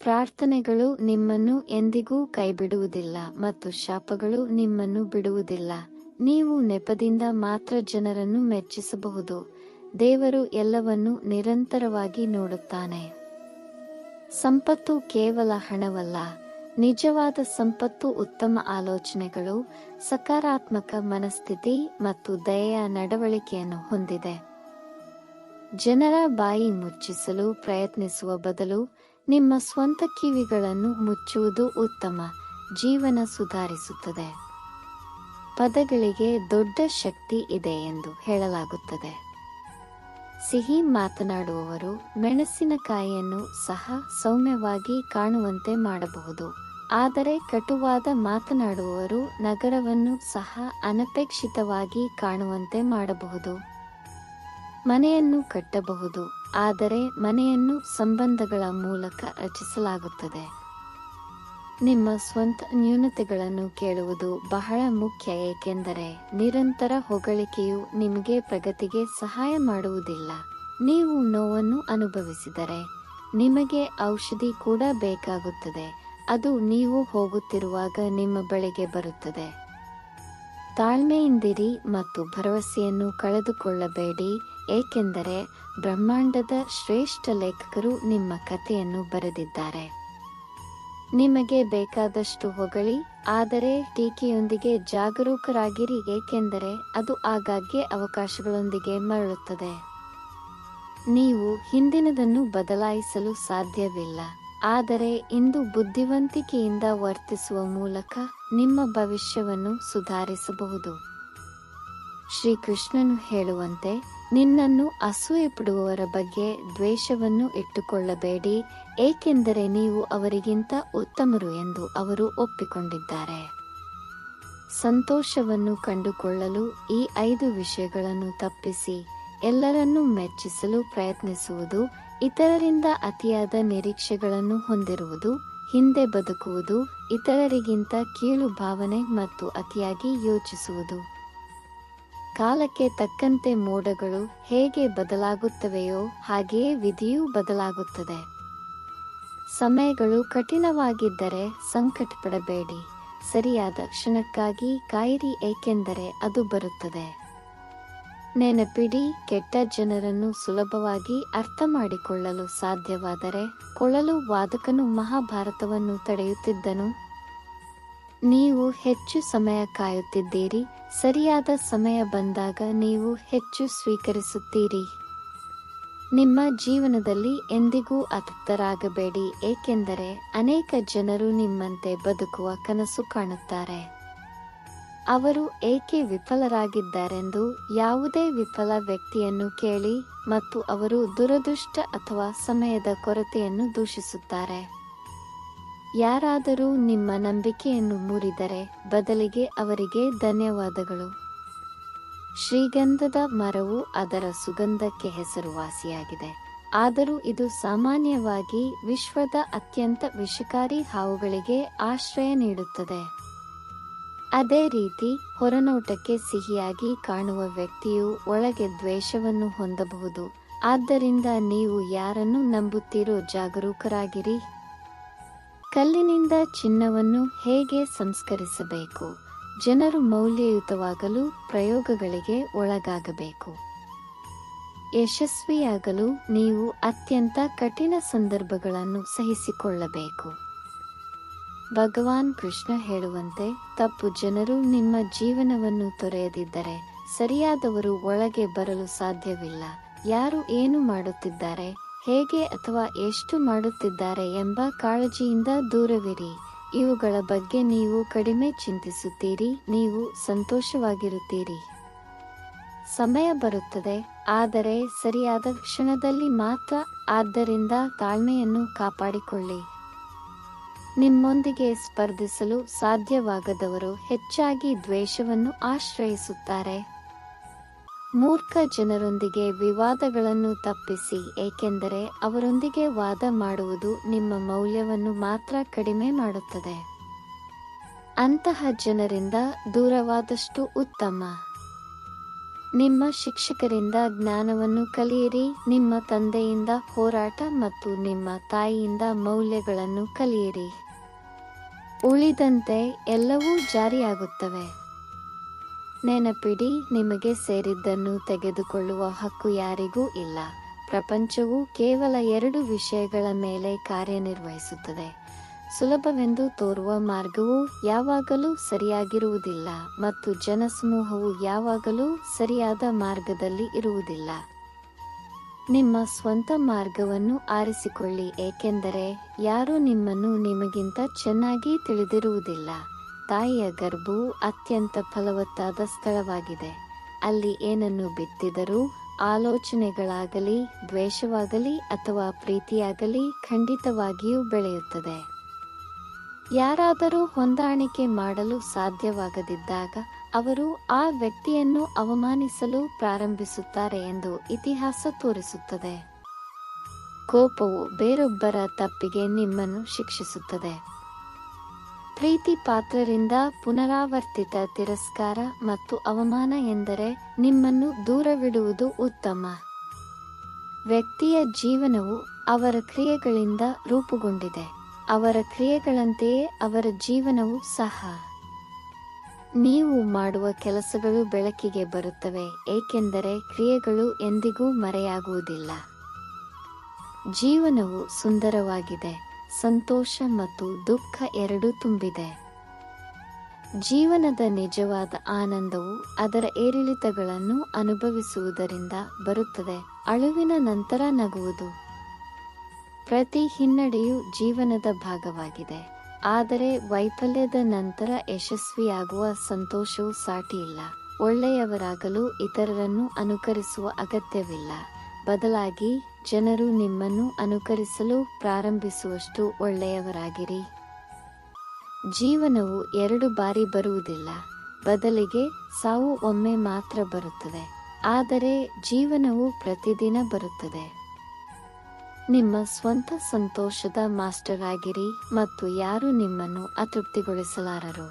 ಪ್ರಾರ್ಥನೆಗಳು ನಿಮ್ಮನ್ನು ಎಂದಿಗೂ ಕೈಬಿಡುವುದಿಲ್ಲ ಮತ್ತು ಶಾಪಗಳು ನಿಮ್ಮನ್ನು ಬಿಡುವುದಿಲ್ಲ. ನೀವು ನೆಪದಿಂದ ಮಾತ್ರ ಜನರನ್ನು ಮೆಚ್ಚಿಸಬಹುದು. ದೇವರು ಎಲ್ಲವನ್ನೂ ನಿರಂತರವಾಗಿ ನೋಡುತ್ತಾನೆ. ಸಂಪತ್ತು ಕೇವಲ ಹಣವಲ್ಲ. ನಿಜವಾದ ಸಂಪತ್ತು ಉತ್ತಮ ಆಲೋಚನೆಗಳು, ಸಕಾರಾತ್ಮಕ ಮನಸ್ಥಿತಿ ಮತ್ತು ದಯೆಯ ನಡವಳಿಕೆಯನ್ನು ಹೊಂದಿದೆ. ಜನರ ಬಾಯಿ ಮುಚ್ಚಿಸಲು ಪ್ರಯತ್ನಿಸುವ ಬದಲು ನಿಮ್ಮ ಸ್ವಂತ ಕಿವಿಗಳನ್ನು ಮುಚ್ಚುವುದು ಉತ್ತಮ. ಜೀವನ ಸುಧಾರಿಸುತ್ತದೆ. ಪದಗಳಿಗೆ ದೊಡ್ಡ ಶಕ್ತಿ ಇದೆ ಎಂದು ಹೇಳಲಾಗುತ್ತದೆ. ಸಿಹಿ ಮಾತನಾಡುವವರು ಮೆಣಸಿನಕಾಯಿಯನ್ನು ಸಹ ಸೌಮ್ಯವಾಗಿ ಕಾಣುವಂತೆ ಮಾಡಬಹುದು, ಆದರೆ ಕಟುವಾದ ಮಾತನಾಡುವವರು ನಗರವನ್ನು ಸಹ ಅನಪೇಕ್ಷಿತವಾಗಿ ಕಾಣುವಂತೆ ಮಾಡಬಹುದು. ಮನೆಯನ್ನು ಕಟ್ಟಬಹುದು, ಆದರೆ ಮನೆಯನ್ನು ಸಂಬಂಧಗಳ ಮೂಲಕ ರಚಿಸಲಾಗುತ್ತದೆ. ನಿಮ್ಮ ಸ್ವಂತ ನ್ಯೂನತೆಗಳನ್ನು ಕೇಳುವುದು ಬಹಳ ಮುಖ್ಯ, ಏಕೆಂದರೆ ನಿರಂತರ ಹೊಗಳಿಕೆಯು ನಿಮಗೆ ಪ್ರಗತಿಗೆ ಸಹಾಯ ಮಾಡುವುದಿಲ್ಲ. ನೀವು ನೋವನ್ನು ಅನುಭವಿಸಿದರೆ ನಿಮಗೆ ಔಷಧಿ ಕೂಡ ಬೇಕಾಗುತ್ತದೆ. ಅದು ನೀವು ಹೋಗುತ್ತಿರುವಾಗ ನಿಮ್ಮ ಬಳಿಗೆ ಬರುತ್ತದೆ. ತಾಳ್ಮೆಯಿಂದಿರಿ ಮತ್ತು ಭರವಸೆಯನ್ನು ಕಳೆದುಕೊಳ್ಳಬೇಡಿ, ಏಕೆಂದರೆ ಬ್ರಹ್ಮಾಂಡದ ಶ್ರೇಷ್ಠ ಲೇಖಕರು ನಿಮ್ಮ ಕಥೆಯನ್ನು ಬರೆದಿದ್ದಾರೆ. ನಿಮಗೆ ಬೇಕಾದಷ್ಟು ಹೊಗಳಿ, ಆದರೆ ಟೀಕೆಯೊಂದಿಗೆ ಜಾಗರೂಕರಾಗಿರಿ, ಏಕೆಂದರೆ ಅದು ಆಗಾಗ್ಗೆ ಅವಕಾಶಗಳೊಂದಿಗೆ ಮರಳುತ್ತದೆ. ನೀವು ಹಿಂದಿನದನ್ನು ಬದಲಾಯಿಸಲು ಸಾಧ್ಯವಿಲ್ಲ, ಆದರೆ ಇಂದು ಬುದ್ಧಿವಂತಿಕೆಯಿಂದ ವರ್ತಿಸುವ ಮೂಲಕ ನಿಮ್ಮ ಭವಿಷ್ಯವನ್ನು ಸುಧಾರಿಸಬಹುದು. ಶ್ರೀಕೃಷ್ಣನು ಹೇಳುವಂತೆ, ನಿನ್ನನ್ನು ಅಸೂಯೆಪಡುವವರ ಬಗ್ಗೆ ದ್ವೇಷವನ್ನು ಇಟ್ಟುಕೊಳ್ಳಬೇಡಿ, ಏಕೆಂದರೆ ನೀವು ಅವರಿಗಿಂತ ಉತ್ತಮರು ಎಂದು ಅವರು ಒಪ್ಪಿಕೊಂಡಿದ್ದಾರೆ. ಸಂತೋಷವನ್ನು ಕಂಡುಕೊಳ್ಳಲು ಈ 5 ವಿಷಯಗಳನ್ನು ತಪ್ಪಿಸಿ ಎಲ್ಲರನ್ನೂ ಮೆಚ್ಚಿಸಲು ಪ್ರಯತ್ನಿಸುವುದು, ಇತರರಿಂದ ಅತಿಯಾದ ನಿರೀಕ್ಷೆಗಳನ್ನು ಹೊಂದಿರುವುದು, ಹಿಂದೆ ಬದುಕುವುದು, ಇತರರಿಗಿಂತ ಕೀಳು ಭಾವನೆ ಮತ್ತು ಅತಿಯಾಗಿ ಯೋಚಿಸುವುದು. ಕಾಲಕ್ಕೆ ತಕ್ಕಂತೆ ಮೋಡಗಳು ಹೇಗೆ ಬದಲಾಗುತ್ತವೆಯೋ ಹಾಗೆಯೇ ವಿಧಿಯೂ ಬದಲಾಗುತ್ತದೆ. ಸಮಯಗಳು ಕಠಿಣವಾಗಿದ್ದರೆ ಸಂಕಟಪಡಬೇಡಿ, ಸರಿಯಾದ ಕ್ಷಣಕ್ಕಾಗಿ ಕಾಯಿರಿ, ಏಕೆಂದರೆ ಅದು ಬರುತ್ತದೆ. ನೆನಪಿಡಿ, ಕೆಟ್ಟ ಜನರನ್ನು ಸುಲಭವಾಗಿ ಅರ್ಥ ಮಾಡಿಕೊಳ್ಳಲು ಸಾಧ್ಯವಾದರೆ ಕೊಳಲು ವಾದಕನು ಮಹಾಭಾರತವನ್ನು ತಡೆಯುತ್ತಿದ್ದನು. ನೀವು ಹೆಚ್ಚು ಸಮಯ ಕಾಯುತ್ತಿದ್ದೀರಿ, ಸರಿಯಾದ ಸಮಯ ಬಂದಾಗ ನೀವು ಹೆಚ್ಚು ಸ್ವೀಕರಿಸುತ್ತೀರಿ. ನಿಮ್ಮ ಜೀವನದಲ್ಲಿ ಎಂದಿಗೂ ಅತೃಪ್ತರಾಗಬೇಡಿ, ಏಕೆಂದರೆ ಅನೇಕ ಜನರು ನಿಮ್ಮಂತೆ ಬದುಕುವ ಕನಸು ಕಾಣುತ್ತಾರೆ. ಅವರು ಏಕೆ ವಿಫಲರಾಗಿದ್ದಾರೆಂದು ಯಾವುದೇ ವಿಫಲ ವ್ಯಕ್ತಿಯನ್ನು ಕೇಳಿ ಮತ್ತು ಅವರು ದುರದೃಷ್ಟ ಅಥವಾ ಸಮಯದ ಕೊರತೆಯನ್ನು ದೂಷಿಸುತ್ತಾರೆ. ಯಾರಾದರೂ ನಿಮ್ಮ ನಂಬಿಕೆಯನ್ನು ಮುರಿದರೆ ಬದಲಿಗೆ ಅವರಿಗೆ ಧನ್ಯವಾದಗಳು. ಶ್ರೀಗಂಧದ ಮರವು ಅದರ ಸುಗಂಧಕ್ಕೆ ಹೆಸರುವಾಸಿಯಾಗಿದೆ, ಆದರೂ ಇದು ಸಾಮಾನ್ಯವಾಗಿ ವಿಶ್ವದ ಅತ್ಯಂತ ವಿಷಕಾರಿ ಹಾವುಗಳಿಗೆ ಆಶ್ರಯ ನೀಡುತ್ತದೆ. ಅದೇ ರೀತಿ ಹೊರನೋಟಕ್ಕೆ ಸಿಹಿಯಾಗಿ ಕಾಣುವ ವ್ಯಕ್ತಿಯು ಒಳಗೆ ದ್ವೇಷವನ್ನು ಹೊಂದಬಹುದು. ಆದ್ದರಿಂದ ನೀವು ಯಾರನ್ನು ನಂಬುತ್ತೀರೋ ಜಾಗರೂಕರಾಗಿರಿ. ಕಲ್ಲಿನಿಂದ ಚಿನ್ನವನ್ನು ಹೇಗೆ ಸಂಸ್ಕರಿಸಬೇಕು? ಜನರು ಮೌಲ್ಯಯುತವಾಗಲು ಪ್ರಯೋಗಗಳಿಗೆ ಒಳಗಾಗಬೇಕು. ಯಶಸ್ವಿಯಾಗಲು ನೀವು ಅತ್ಯಂತ ಕಠಿಣ ಸಂದರ್ಭಗಳನ್ನು ಸಹಿಸಿಕೊಳ್ಳಬೇಕು. ಭಗವಾನ್ ಕೃಷ್ಣ ಹೇಳುವಂತೆ, ತಪ್ಪು ಜನರು ನಿಮ್ಮ ಜೀವನವನ್ನು ತೊರೆಯದಿದ್ದರೆ ಸರಿಯಾದವರು ಒಳಗೆ ಬರಲು ಸಾಧ್ಯವಿಲ್ಲ. ಯಾರು ಏನು ಮಾಡುತ್ತಿದ್ದಾರೆ, ಹೇಗೆ ಅಥವಾ ಎಷ್ಟು ಮಾಡುತ್ತಿದ್ದಾರೆ ಎಂಬ ಕಾಳಜಿಯಿಂದ ದೂರವಿರಿ. ಇವುಗಳ ಬಗ್ಗೆ ನೀವು ಕಡಿಮೆ ಚಿಂತಿಸುತ್ತೀರಿ, ನೀವು ಸಂತೋಷವಾಗಿರುತ್ತೀರಿ. ಸಮಯ ಬರುತ್ತದೆ, ಆದರೆ ಸರಿಯಾದ ಕ್ಷಣದಲ್ಲಿ ಮಾತ್ರ. ಆದ್ದರಿಂದ ತಾಳ್ಮೆಯನ್ನು ಕಾಪಾಡಿಕೊಳ್ಳಿ. ನಿಮ್ಮೊಂದಿಗೆ ಸ್ಪರ್ಧಿಸಲು ಸಾಧ್ಯವಾಗದವರು ಹೆಚ್ಚಾಗಿ ದ್ವೇಷವನ್ನು ಆಶ್ರಯಿಸುತ್ತಾರೆ. ಮೂರ್ಖ ಜನರೊಂದಿಗೆ ವಿವಾದಗಳನ್ನು ತಪ್ಪಿಸಿ, ಏಕೆಂದರೆ ಅವರೊಂದಿಗೆ ವಾದ ಮಾಡುವುದು ನಿಮ್ಮ ಮೌಲ್ಯವನ್ನು ಮಾತ್ರ ಕಡಿಮೆ ಮಾಡುತ್ತದೆ. ಅಂತಹ ಜನರಿಂದ ದೂರವಾದಷ್ಟು ಉತ್ತಮ. ನಿಮ್ಮ ಶಿಕ್ಷಕರಿಂದ ಜ್ಞಾನವನ್ನು ಕಲಿಯಿರಿ, ನಿಮ್ಮ ತಂದೆಯಿಂದ ಹೋರಾಟ ಮತ್ತು ನಿಮ್ಮ ತಾಯಿಯಿಂದ ಮೌಲ್ಯಗಳನ್ನು ಕಲಿಯಿರಿ. ಉಳಿದಂತೆ ಎಲ್ಲವೂ ಜಾರಿಯಾಗುತ್ತವೆ. ನೆನಪಿಡಿ, ನಿಮಗೆ ಸೇರಿದ್ದನ್ನು ತೆಗೆದುಕೊಳ್ಳುವ ಹಕ್ಕು ಯಾರಿಗೂ ಇಲ್ಲ. ಪ್ರಪಂಚವು ಕೇವಲ 2 ವಿಷಯಗಳ ಮೇಲೆ ಕಾರ್ಯನಿರ್ವಹಿಸುತ್ತದೆ. ಸುಲಭವೆಂದು ತೋರುವ ಮಾರ್ಗವು ಯಾವಾಗಲೂ ಸರಿಯಾಗಿರುವುದಿಲ್ಲ ಮತ್ತು ಜನಸಮೂಹವು ಯಾವಾಗಲೂ ಸರಿಯಾದ ಮಾರ್ಗದಲ್ಲಿ ಇರುವುದಿಲ್ಲ. ನಿಮ್ಮ ಸ್ವಂತ ಮಾರ್ಗವನ್ನು ಆರಿಸಿಕೊಳ್ಳಿ, ಏಕೆಂದರೆ ಯಾರೂ ನಿಮ್ಮನ್ನು ನಿಮಗಿಂತ ಚೆನ್ನಾಗಿ ತಿಳಿದಿರುವುದಿಲ್ಲ. ತಾಯಿಯ ಗರ್ಭವು ಅತ್ಯಂತ ಫಲವತ್ತಾದ ಸ್ಥಳವಾಗಿದೆ. ಅಲ್ಲಿ ಏನನ್ನು ಬಿತ್ತಿದರೂ, ಆಲೋಚನೆಗಳಾಗಲಿ, ದ್ವೇಷವಾಗಲಿ ಅಥವಾ ಪ್ರೀತಿಯಾಗಲಿ ಖಂಡಿತವಾಗಿಯೂ ಬೆಳೆಯುತ್ತದೆ. ಯಾರಾದರೂ ಹೊಂದಾಣಿಕೆ ಮಾಡಲು ಸಾಧ್ಯವಾಗದಿದ್ದಾಗ ಅವರು ಆ ವ್ಯಕ್ತಿಯನ್ನು ಅವಮಾನಿಸಲು ಪ್ರಾರಂಭಿಸುತ್ತಾರೆ ಎಂದು ಇತಿಹಾಸ ತೋರಿಸುತ್ತದೆ. ಕೋಪವು ಬೇರೊಬ್ಬರ ತಪ್ಪಿಗೆ ನಿಮ್ಮನ್ನು ಶಿಕ್ಷಿಸುತ್ತದೆ. ಪ್ರೀತಿ ಪಾತ್ರರಿಂದ ಪುನರಾವರ್ತಿತ ತಿರಸ್ಕಾರ ಮತ್ತು ಅವಮಾನ ಎಂದರೆ ನಿಮ್ಮನ್ನು ದೂರವಿಡುವುದು ಉತ್ತಮ. ವ್ಯಕ್ತಿಯ ಜೀವನವು ಅವರ ಕ್ರಿಯೆಗಳಿಂದ ರೂಪುಗೊಂಡಿದೆ. ಅವರ ಕ್ರಿಯೆಗಳಂತೆಯೇ ಅವರ ಜೀವನವೂ ಸಹ. ನೀವು ಮಾಡುವ ಕೆಲಸಗಳು ಬೆಳಕಿಗೆ ಬರುತ್ತವೆ, ಏಕೆಂದರೆ ಕ್ರಿಯೆಗಳು ಎಂದಿಗೂ ಮರೆಯಾಗುವುದಿಲ್ಲ. ಜೀವನವು ಸುಂದರವಾಗಿದೆ, ಸಂತೋಷ ಮತ್ತು ದುಃಖ ಎರಡೂ ತುಂಬಿದೆ. ಜೀವನದ ನಿಜವಾದ ಆನಂದವು ಅದರ ಏರಿಳಿತಗಳನ್ನು ಅನುಭವಿಸುವುದರಿಂದ ಬರುತ್ತದೆ. ಅಳುವಿನ ನಂತರ ನಗುವುದು. ಪ್ರತಿ ಹಿನ್ನಡೆಯು ಜೀವನದ ಭಾಗವಾಗಿದೆ, ಆದರೆ ವೈಫಲ್ಯದ ನಂತರ ಯಶಸ್ವಿಯಾಗುವ ಸಂತೋಷವು ಸಾಟಿಯಿಲ್ಲ. ಒಳ್ಳೆಯವರಾಗಲು ಇತರರನ್ನು ಅನುಕರಿಸುವ ಅಗತ್ಯವಿಲ್ಲ, ಬದಲಾಗಿ ಜನರು ನಿಮ್ಮನ್ನು ಅನುಕರಿಸಲು ಪ್ರಾರಂಭಿಸುವಷ್ಟು ಒಳ್ಳೆಯವರಾಗಿರಿ. ಜೀವನವು 2 ಬಾರಿ ಬರುವುದಿಲ್ಲ, ಬದಲಿಗೆ ಸಾವು ಒಮ್ಮೆ ಮಾತ್ರ ಬರುತ್ತದೆ. ಆದರೆ ಜೀವನವು ಪ್ರತಿದಿನ ಬರುತ್ತದೆ. ನಿಮ್ಮ ಸ್ವಂತ ಸಂತೋಷದ ಮಾಸ್ಟರ್ ಆಗಿರಿ ಮತ್ತು ಯಾರೂ ನಿಮ್ಮನ್ನು ಅತೃಪ್ತಿಗೊಳಿಸಲಾರರು.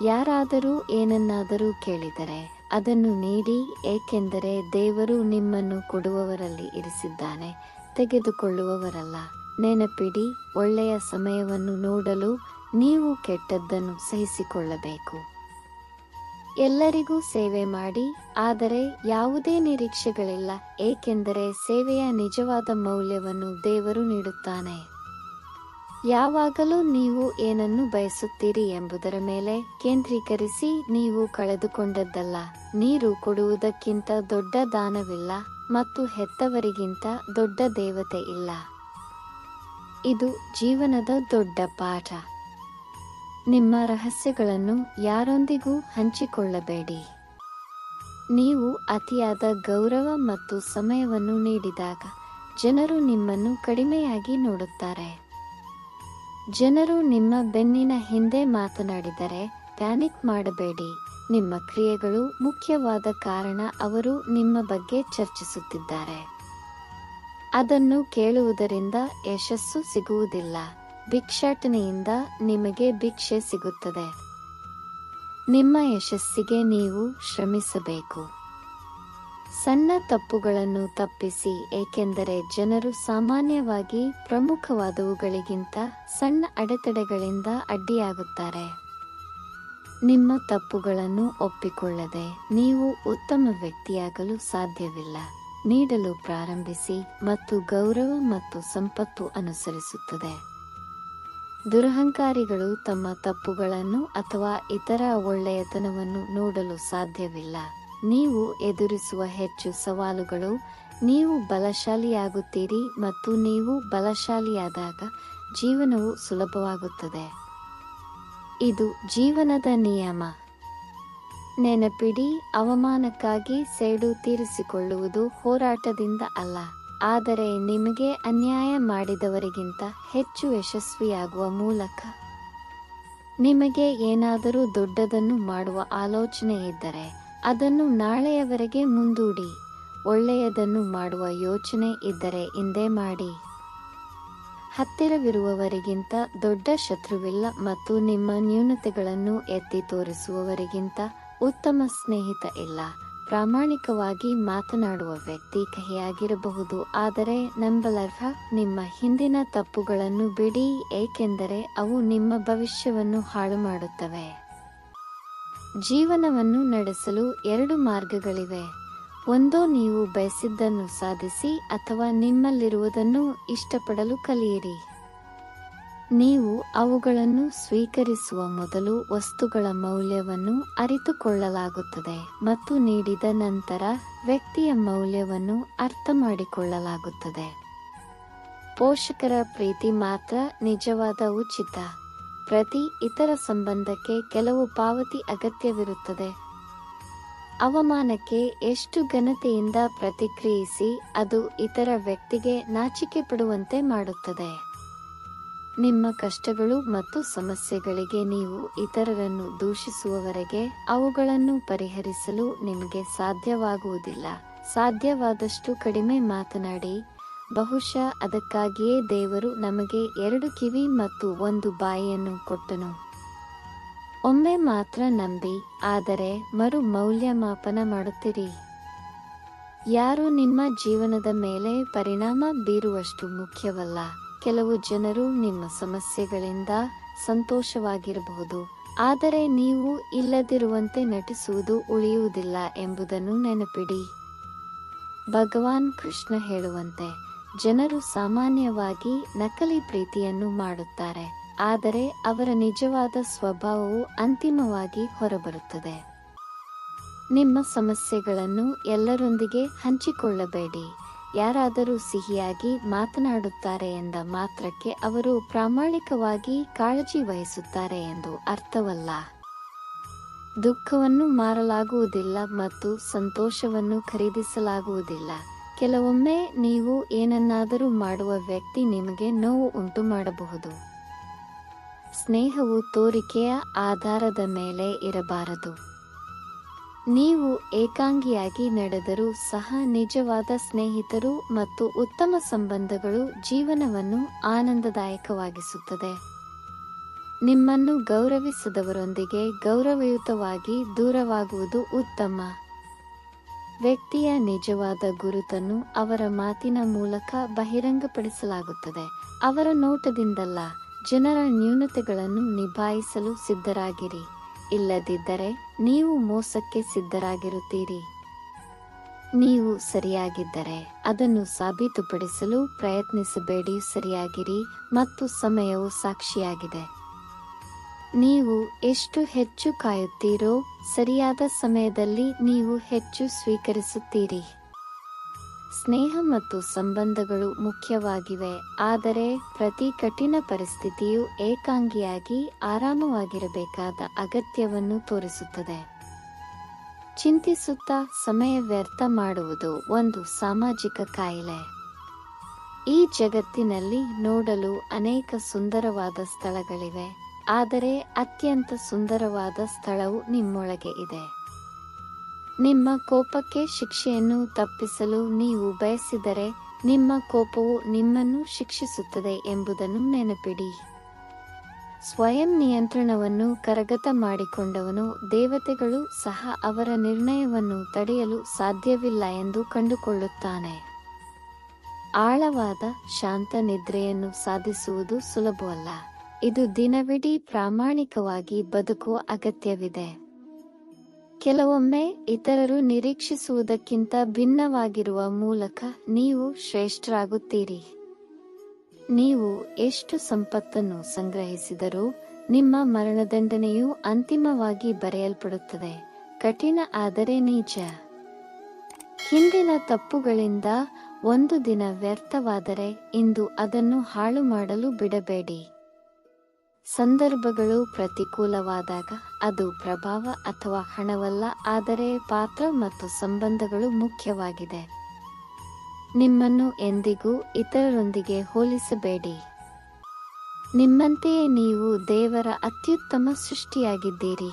ಯಾರಾದರೂ ಏನನ್ನಾದರೂ ಕೇಳಿದರೆ ಅದನ್ನು ನೀಡಿ, ಏಕೆಂದರೆ ದೇವರು ನಿಮ್ಮನ್ನು ಕೊಡುವವರಲ್ಲಿ ಇರಿಸಿದ್ದಾನೆ, ತೆಗೆದುಕೊಳ್ಳುವವರಲ್ಲ. ನೆನಪಿಡಿ, ಒಳ್ಳೆಯ ಸಮಯವನ್ನು ನೋಡಲು ನೀವು ಕೆಟ್ಟದ್ದನ್ನು ಸಹಿಸಿಕೊಳ್ಳಬೇಕು. ಎಲ್ಲರಿಗೂ ಸೇವೆ ಮಾಡಿ, ಆದರೆ ಯಾವುದೇ ನಿರೀಕ್ಷೆಗಳಿಲ್ಲ, ಏಕೆಂದರೆ ಸೇವೆಯ ನಿಜವಾದ ಮೌಲ್ಯವನ್ನು ದೇವರು ನೀಡುತ್ತಾನೆ. ಯಾವಾಗಲೂ ನೀವು ಏನನ್ನು ಬಯಸುತ್ತೀರಿ ಎಂಬುದರ ಮೇಲೆ ಕೇಂದ್ರೀಕರಿಸಿ. ನೀವು ಕಳೆದುಕೊಂಡದ್ದಲ್ಲ. ನೀರು ಕೊಡುವುದಕ್ಕಿಂತ ದೊಡ್ಡ ದಾನವಿಲ್ಲ ಮತ್ತು ಹೆತ್ತವರಿಗಿಂತ ದೊಡ್ಡ ದೇವತೆ ಇಲ್ಲ. ಇದು ಜೀವನದ ದೊಡ್ಡ ಪಾಠ. ನಿಮ್ಮ ರಹಸ್ಯಗಳನ್ನು ಯಾರೊಂದಿಗೂ ಹಂಚಿಕೊಳ್ಳಬೇಡಿ. ನೀವು ಅತಿಯಾದ ಗೌರವ ಮತ್ತು ಸಮಯವನ್ನು ನೀಡಿದಾಗ ಜನರು ನಿಮ್ಮನ್ನು ಕಡಿಮೆಯಾಗಿ ನೋಡುತ್ತಾರೆ. ಜನರು ನಿಮ್ಮ ಬೆನ್ನಿನ ಹಿಂದೆ ಮಾತನಾಡಿದರೆ ಪ್ಯಾನಿಕ್ ಮಾಡಬೇಡಿ. ನಿಮ್ಮ ಕ್ರಿಯೆಗಳು ಮುಖ್ಯವಾದ ಕಾರಣ ಅವರು ನಿಮ್ಮ ಬಗ್ಗೆ ಚರ್ಚಿಸುತ್ತಿದ್ದಾರೆ. ಅದನ್ನು ಕೇಳುವುದರಿಂದ ಯಶಸ್ಸು ಸಿಗುವುದಿಲ್ಲ. ಭಿಕ್ಷಾಟನೆಯಿಂದ ನಿಮಗೆ ಭಿಕ್ಷೆ ಸಿಗುತ್ತದೆ. ನಿಮ್ಮ ಯಶಸ್ಸಿಗೆ ನೀವು ಶ್ರಮಿಸಬೇಕು. ಸಣ್ಣ ತಪ್ಪುಗಳನ್ನು ತಪ್ಪಿಸಿ, ಏಕೆಂದರೆ ಜನರು ಸಾಮಾನ್ಯವಾಗಿ ಪ್ರಮುಖವಾದವುಗಳಿಗಿಂತ ಸಣ್ಣ ಅಡೆತಡೆಗಳಿಂದ ಅಡ್ಡಿಯಾಗುತ್ತಾರೆ. ನಿಮ್ಮ ತಪ್ಪುಗಳನ್ನು ಒಪ್ಪಿಕೊಳ್ಳದೆ ನೀವು ಉತ್ತಮ ವ್ಯಕ್ತಿಯಾಗಲು ಸಾಧ್ಯವಿಲ್ಲ. ನೀಡಲು ಪ್ರಾರಂಭಿಸಿ ಮತ್ತು ಗೌರವ ಮತ್ತು ಸಂಪತ್ತು ಅನುಸರಿಸುತ್ತದೆ. ದುರಹಂಕಾರಿಗಳು ತಮ್ಮ ತಪ್ಪುಗಳನ್ನು ಅಥವಾ ಇತರ ಒಳ್ಳೆಯತನವನ್ನು ನೋಡಲು ಸಾಧ್ಯವಿಲ್ಲ. ನೀವು ಎದುರಿಸುವ ಹೆಚ್ಚು ಸವಾಲುಗಳು ನೀವು ಬಲಶಾಲಿಯಾಗುತ್ತೀರಿ ಮತ್ತು ನೀವು ಬಲಶಾಲಿಯಾದಾಗ ಜೀವನವು ಸುಲಭವಾಗುತ್ತದೆ. ಇದು ಜೀವನದ ನಿಯಮ. ನೆನಪಿಡಿ, ಅವಮಾನಕ್ಕಾಗಿ ಸೇಡು ತೀರಿಸಿಕೊಳ್ಳುವುದು ಹೋರಾಟದಿಂದ ಅಲ್ಲ, ಆದರೆ ನಿಮಗೆ ಅನ್ಯಾಯ ಮಾಡಿದವರಿಗಿಂತ ಹೆಚ್ಚು ಯಶಸ್ವಿಯಾಗುವ ಮೂಲಕ. ನಿಮಗೆ ಏನಾದರೂ ದೊಡ್ಡದನ್ನು ಮಾಡುವ ಆಲೋಚನೆ ಇದ್ದರೆ ಅದನ್ನು ನಾಳೆಯವರೆಗೆ ಮುಂದೂಡಿ. ಒಳ್ಳೆಯದನ್ನು ಮಾಡುವ ಯೋಚನೆ ಇದ್ದರೆ ಇಂದೇ ಮಾಡಿ. ಹತ್ತಿರವಿರುವವರಿಗಿಂತ ದೊಡ್ಡ ಶತ್ರುವಿಲ್ಲ ಮತ್ತು ನಿಮ್ಮ ನ್ಯೂನತೆಗಳನ್ನು ಎತ್ತಿ ತೋರಿಸುವವರಿಗಿಂತ ಉತ್ತಮ ಸ್ನೇಹಿತ ಇಲ್ಲ. ಪ್ರಾಮಾಣಿಕವಾಗಿ ಮಾತನಾಡುವ ವ್ಯಕ್ತಿ ಕಹಿಯಾಗಿರಬಹುದು, ಆದರೆ ನಂಬಲರ್ಹ. ನಿಮ್ಮ ಹಿಂದಿನ ತಪ್ಪುಗಳನ್ನು ಬಿಡಿ, ಏಕೆಂದರೆ ಅವು ನಿಮ್ಮ ಭವಿಷ್ಯವನ್ನು ಹಾಳು ಮಾಡುತ್ತವೆ. ಜೀವನವನ್ನು ನಡೆಸಲು ಎರಡು ಮಾರ್ಗಗಳಿವೆ. ಒಂದೋ ನೀವು ಬಯಸಿದ್ದನ್ನು ಸಾಧಿಸಿ, ಅಥವಾ ನಿಮ್ಮಲ್ಲಿರುವುದನ್ನು ಇಷ್ಟಪಡಲು ಕಲಿಯಿರಿ. ನೀವು ಅವುಗಳನ್ನು ಸ್ವೀಕರಿಸುವ ಮೊದಲು ವಸ್ತುಗಳ ಮೌಲ್ಯವನ್ನು ಅರಿತುಕೊಳ್ಳಲಾಗುತ್ತದೆ, ಮತ್ತು ನೀಡಿದ ನಂತರ ವ್ಯಕ್ತಿಯ ಮೌಲ್ಯವನ್ನು ಅರ್ಥಮಾಡಿಕೊಳ್ಳಲಾಗುತ್ತದೆ. ಪೋಷಕರ ಪ್ರೀತಿ ಮಾತ್ರ ನಿಜವಾದ ಉಚಿತ. ಪ್ರತಿ ಇತರ ಸಂಬಂಧಕ್ಕೆ ಕೆಲವು ಪಾವತಿ ಅಗತ್ಯವಿರುತ್ತದೆ. ಅವಮಾನಕ್ಕೆ ಎಷ್ಟು ಘನತೆಯಿಂದ ಪ್ರತಿಕ್ರಿಯಿಸಿ, ಅದು ಇತರ ವ್ಯಕ್ತಿಗೆ ನಾಚಿಕೆ ಪಡುವಂತೆ ಮಾಡುತ್ತದೆ. ನಿಮ್ಮ ಕಷ್ಟಗಳು ಮತ್ತು ಸಮಸ್ಯೆಗಳಿಗೆ ನೀವು ಇತರರನ್ನು ದೂಷಿಸುವವರೆಗೆ ಅವುಗಳನ್ನು ಪರಿಹರಿಸಲು ನಿಮಗೆ ಸಾಧ್ಯವಾಗುವುದಿಲ್ಲ. ಸಾಧ್ಯವಾದಷ್ಟು ಕಡಿಮೆ ಮಾತನಾಡಿ. ಬಹುಶಃ ಅದಕ್ಕಾಗಿಯೇ ದೇವರು ನಮಗೆ ಎರಡು ಕಿವಿ ಮತ್ತು ಒಂದು ಬಾಯಿಯನ್ನು ಕೊಟ್ಟನು. ಒಮ್ಮೆ ಮಾತ್ರ ನಂಬಿ, ಆದರೆ ಮರು ಮೌಲ್ಯಮಾಪನ ಮಾಡುತ್ತೀರಿ. ಯಾರು ನಿಮ್ಮ ಜೀವನದ ಮೇಲೆ ಪರಿಣಾಮ ಬೀರುವಷ್ಟು ಮುಖ್ಯವಲ್ಲ. ಕೆಲವು ಜನರು ನಿಮ್ಮ ಸಮಸ್ಯೆಗಳಿಂದ ಸಂತೋಷವಾಗಿರಬಹುದು, ಆದರೆ ನೀವು ಇಲ್ಲದಿರುವಂತೆ ನಟಿಸುವುದು ಉಳಿಯುವುದಿಲ್ಲ ಎಂಬುದನ್ನು ನೆನಪಿಡಿ. ಭಗವಾನ್ ಕೃಷ್ಣ ಹೇಳುವಂತೆ, ಜನರು ಸಾಮಾನ್ಯವಾಗಿ ನಕಲಿ ಪ್ರೀತಿಯನ್ನು ಮಾಡುತ್ತಾರೆ, ಆದರೆ ಅವರ ನಿಜವಾದ ಸ್ವಭಾವವು ಅಂತಿಮವಾಗಿ ಹೊರಬರುತ್ತದೆ. ನಿಮ್ಮ ಸಮಸ್ಯೆಗಳನ್ನು ಎಲ್ಲರೊಂದಿಗೆ ಹಂಚಿಕೊಳ್ಳಬೇಡಿ. ಯಾರಾದರೂ ಸಿಹಿಯಾಗಿ ಮಾತನಾಡುತ್ತಾರೆ ಎಂದ ಮಾತ್ರಕ್ಕೆ ಅವರು ಪ್ರಾಮಾಣಿಕವಾಗಿ ಕಾಳಜಿ ವಹಿಸುತ್ತಾರೆ ಎಂದು ಅರ್ಥವಲ್ಲ. ದುಃಖವನ್ನು ಮಾರಲಾಗುವುದಿಲ್ಲ ಮತ್ತು ಸಂತೋಷವನ್ನು ಖರೀದಿಸಲಾಗುವುದಿಲ್ಲ. ಕೆಲವೊಮ್ಮೆ ನೀವು ಏನನ್ನಾದರೂ ಮಾಡುವ ವ್ಯಕ್ತಿ ನಿಮಗೆ ನೋವು ಉಂಟು ಮಾಡಬಹುದು. ಸ್ನೇಹವು ತೋರಿಕೆಯ ಆಧಾರದ ಮೇಲೆ ಇರಬಾರದು. ನೀವು ಏಕಾಂಗಿಯಾಗಿ ನಡೆದರೂ ಸಹ ನಿಜವಾದ ಸ್ನೇಹಿತರು ಮತ್ತು ಉತ್ತಮ ಸಂಬಂಧಗಳು ಜೀವನವನ್ನು ಆನಂದದಾಯಕವಾಗಿಸುತ್ತದೆ. ನಿಮ್ಮನ್ನು ಗೌರವಿಸದವರೊಂದಿಗೆ ಗೌರವಯುತವಾಗಿ ದೂರವಾಗುವುದು ಉತ್ತಮ. ವ್ಯಕ್ತಿಯ ನಿಜವಾದ ಗುರುತನ್ನು ಅವರ ಮಾತಿನ ಮೂಲಕ ಬಹಿರಂಗಪಡಿಸಲಾಗುತ್ತದೆ, ಅವರ ನೋಟದಿಂದಲ್ಲ. ಜನರ ನ್ಯೂನತೆಗಳನ್ನು ನಿಭಾಯಿಸಲು ಸಿದ್ಧರಾಗಿರಿ, ಇಲ್ಲದಿದ್ದರೆ ನೀವು ಮೋಸಕ್ಕೆ ಸಿದ್ಧರಾಗಿರುತ್ತೀರಿ. ನೀವು ಸರಿಯಾಗಿದ್ದರೆ ಅದನ್ನು ಸಾಬೀತುಪಡಿಸಲು ಪ್ರಯತ್ನಿಸಬೇಡಿ. ಸರಿಯಾಗಿರಿ ಮತ್ತು ಸಮಯವು ಸಾಕ್ಷಿಯಾಗಿದೆ. ನೀವು ಎಷ್ಟು ಹೆಚ್ಚು ಕಾಯುತ್ತೀರೋ, ಸರಿಯಾದ ಸಮಯದಲ್ಲಿ ನೀವು ಹೆಚ್ಚು ಸ್ವೀಕರಿಸುತ್ತೀರಿ. ಸ್ನೇಹ ಮತ್ತು ಸಂಬಂಧಗಳು ಮುಖ್ಯವಾಗಿವೆ, ಆದರೆ ಪ್ರತಿ ಕಠಿಣ ಪರಿಸ್ಥಿತಿಯು ಏಕಾಂಗಿಯಾಗಿ ಆರಾಮವಾಗಿರಬೇಕಾದ ಅಗತ್ಯವನ್ನು ತೋರಿಸುತ್ತದೆ. ಚಿಂತಿಸುತ್ತಾ ಸಮಯ ವ್ಯರ್ಥ ಮಾಡುವುದು ಒಂದು ಸಾಮಾಜಿಕ ಕಾಯಿಲೆ. ಈ ಜಗತ್ತಿನಲ್ಲಿ ನೋಡಲು ಅನೇಕ ಸುಂದರವಾದ ಸ್ಥಳಗಳಿವೆ, ಆದರೆ ಅತ್ಯಂತ ಸುಂದರವಾದ ಸ್ಥಳವು ನಿಮ್ಮೊಳಗೆ ಇದೆ. ನಿಮ್ಮ ಕೋಪಕ್ಕೆ ಶಿಕ್ಷೆಯನ್ನು ತಪ್ಪಿಸಲು ನೀವು ಬಯಸಿದರೆ, ನಿಮ್ಮ ಕೋಪವು ನಿಮ್ಮನ್ನು ಶಿಕ್ಷಿಸುತ್ತದೆ ಎಂಬುದನ್ನು ನೆನಪಿಡಿ. ಸ್ವಯಂ ನಿಯಂತ್ರಣವನ್ನು ಕರಗತ ಮಾಡಿಕೊಂಡವನು ದೇವತೆಗಳು ಸಹ ಅವರ ನಿರ್ಣಯವನ್ನು ತಡೆಯಲು ಸಾಧ್ಯವಿಲ್ಲ ಎಂದು ಕಂಡುಕೊಳ್ಳುತ್ತಾನೆ. ಆಳವಾದ ಶಾಂತ ನಿದ್ರೆಯನ್ನು ಸಾಧಿಸುವುದು ಸುಲಭವಲ್ಲ. ಇದು ದಿನವಿಡೀ ಪ್ರಾಮಾಣಿಕವಾಗಿ ಬದುಕುವ ಅಗತ್ಯವಿದೆ. ಕೆಲವೊಮ್ಮೆ ಇತರರು ನಿರೀಕ್ಷಿಸುವುದಕ್ಕಿಂತ ಭಿನ್ನವಾಗಿರುವ ಮೂಲಕ ನೀವು ಶ್ರೇಷ್ಠರಾಗುತ್ತೀರಿ. ನೀವು ಎಷ್ಟು ಸಂಪತ್ತನ್ನು ಸಂಗ್ರಹಿಸಿದರೂ ನಿಮ್ಮ ಮರಣದಂಡನೆಯು ಅಂತಿಮವಾಗಿ ಬರೆಯಲ್ಪಡುತ್ತದೆ. ಕಠಿಣ ಆದರೆ ನಿಜ. ಹಿಂದಿನ ತಪ್ಪುಗಳಿಂದ ಒಂದು ದಿನ ವ್ಯರ್ಥವಾದರೆ ಇಂದು ಅದನ್ನು ಹಾಳು ಮಾಡಲು ಬಿಡಬೇಡಿ. ಸಂದರ್ಭಗಳು ಪ್ರತಿಕೂಲವಾದಾಗ ಅದು ಪ್ರಭಾವ ಅಥವಾ ಹಣವಲ್ಲ, ಆದರೆ ಪಾತ್ರ ಮತ್ತು ಸಂಬಂಧಗಳು ಮುಖ್ಯವಾಗಿದೆ. ನಿಮ್ಮನ್ನು ಎಂದಿಗೂ ಇತರರೊಂದಿಗೆ ಹೋಲಿಸಬೇಡಿ. ನಿಮ್ಮಂತೆಯೇ ನೀವು ದೇವರ ಅತ್ಯುತ್ತಮ ಸೃಷ್ಟಿಯಾಗಿದ್ದೀರಿ.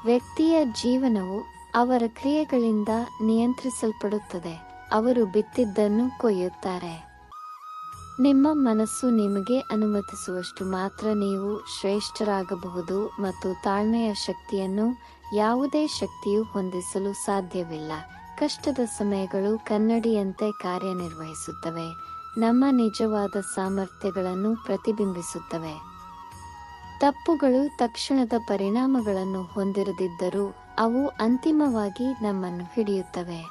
ವ್ಯಕ್ತಿಯ ಜೀವನವು ಅವರ ಕ್ರಿಯೆಗಳಿಂದ ನಿಯಂತ್ರಿಸಲ್ಪಡುತ್ತದೆ. ಅವರು ಬಿತ್ತಿದ್ದನ್ನು ಕೊಯ್ಯುತ್ತಾರೆ. ನಿಮ್ಮ ಮನಸ್ಸು ನಿಮಗೆ ಅನುಮತಿಸುವಷ್ಟು ಮಾತ್ರ ನೀವು ಶ್ರೇಷ್ಠರಾಗಬಹುದು ಮತ್ತು ತಾಳ್ಮೆಯ ಶಕ್ತಿಯನ್ನು ಯಾವುದೇ ಶಕ್ತಿಯು ಹೊಂದಿಸಲು ಸಾಧ್ಯವಿಲ್ಲ. ಕಷ್ಟದ ಸಮಯಗಳು ಕನ್ನಡಿಯಂತೆ ಕಾರ್ಯನಿರ್ವಹಿಸುತ್ತವೆ, ನಮ್ಮ ನಿಜವಾದ ಸಾಮರ್ಥ್ಯಗಳನ್ನು ಪ್ರತಿಬಿಂಬಿಸುತ್ತವೆ. ತಪ್ಪುಗಳು ತಕ್ಷಣದ ಪರಿಣಾಮಗಳನ್ನು ಹೊಂದಿರದಿದ್ದರೂ ಅವು ಅಂತಿಮವಾಗಿ ನಮ್ಮನ್ನು ಹಿಡಿಯುತ್ತವೆ.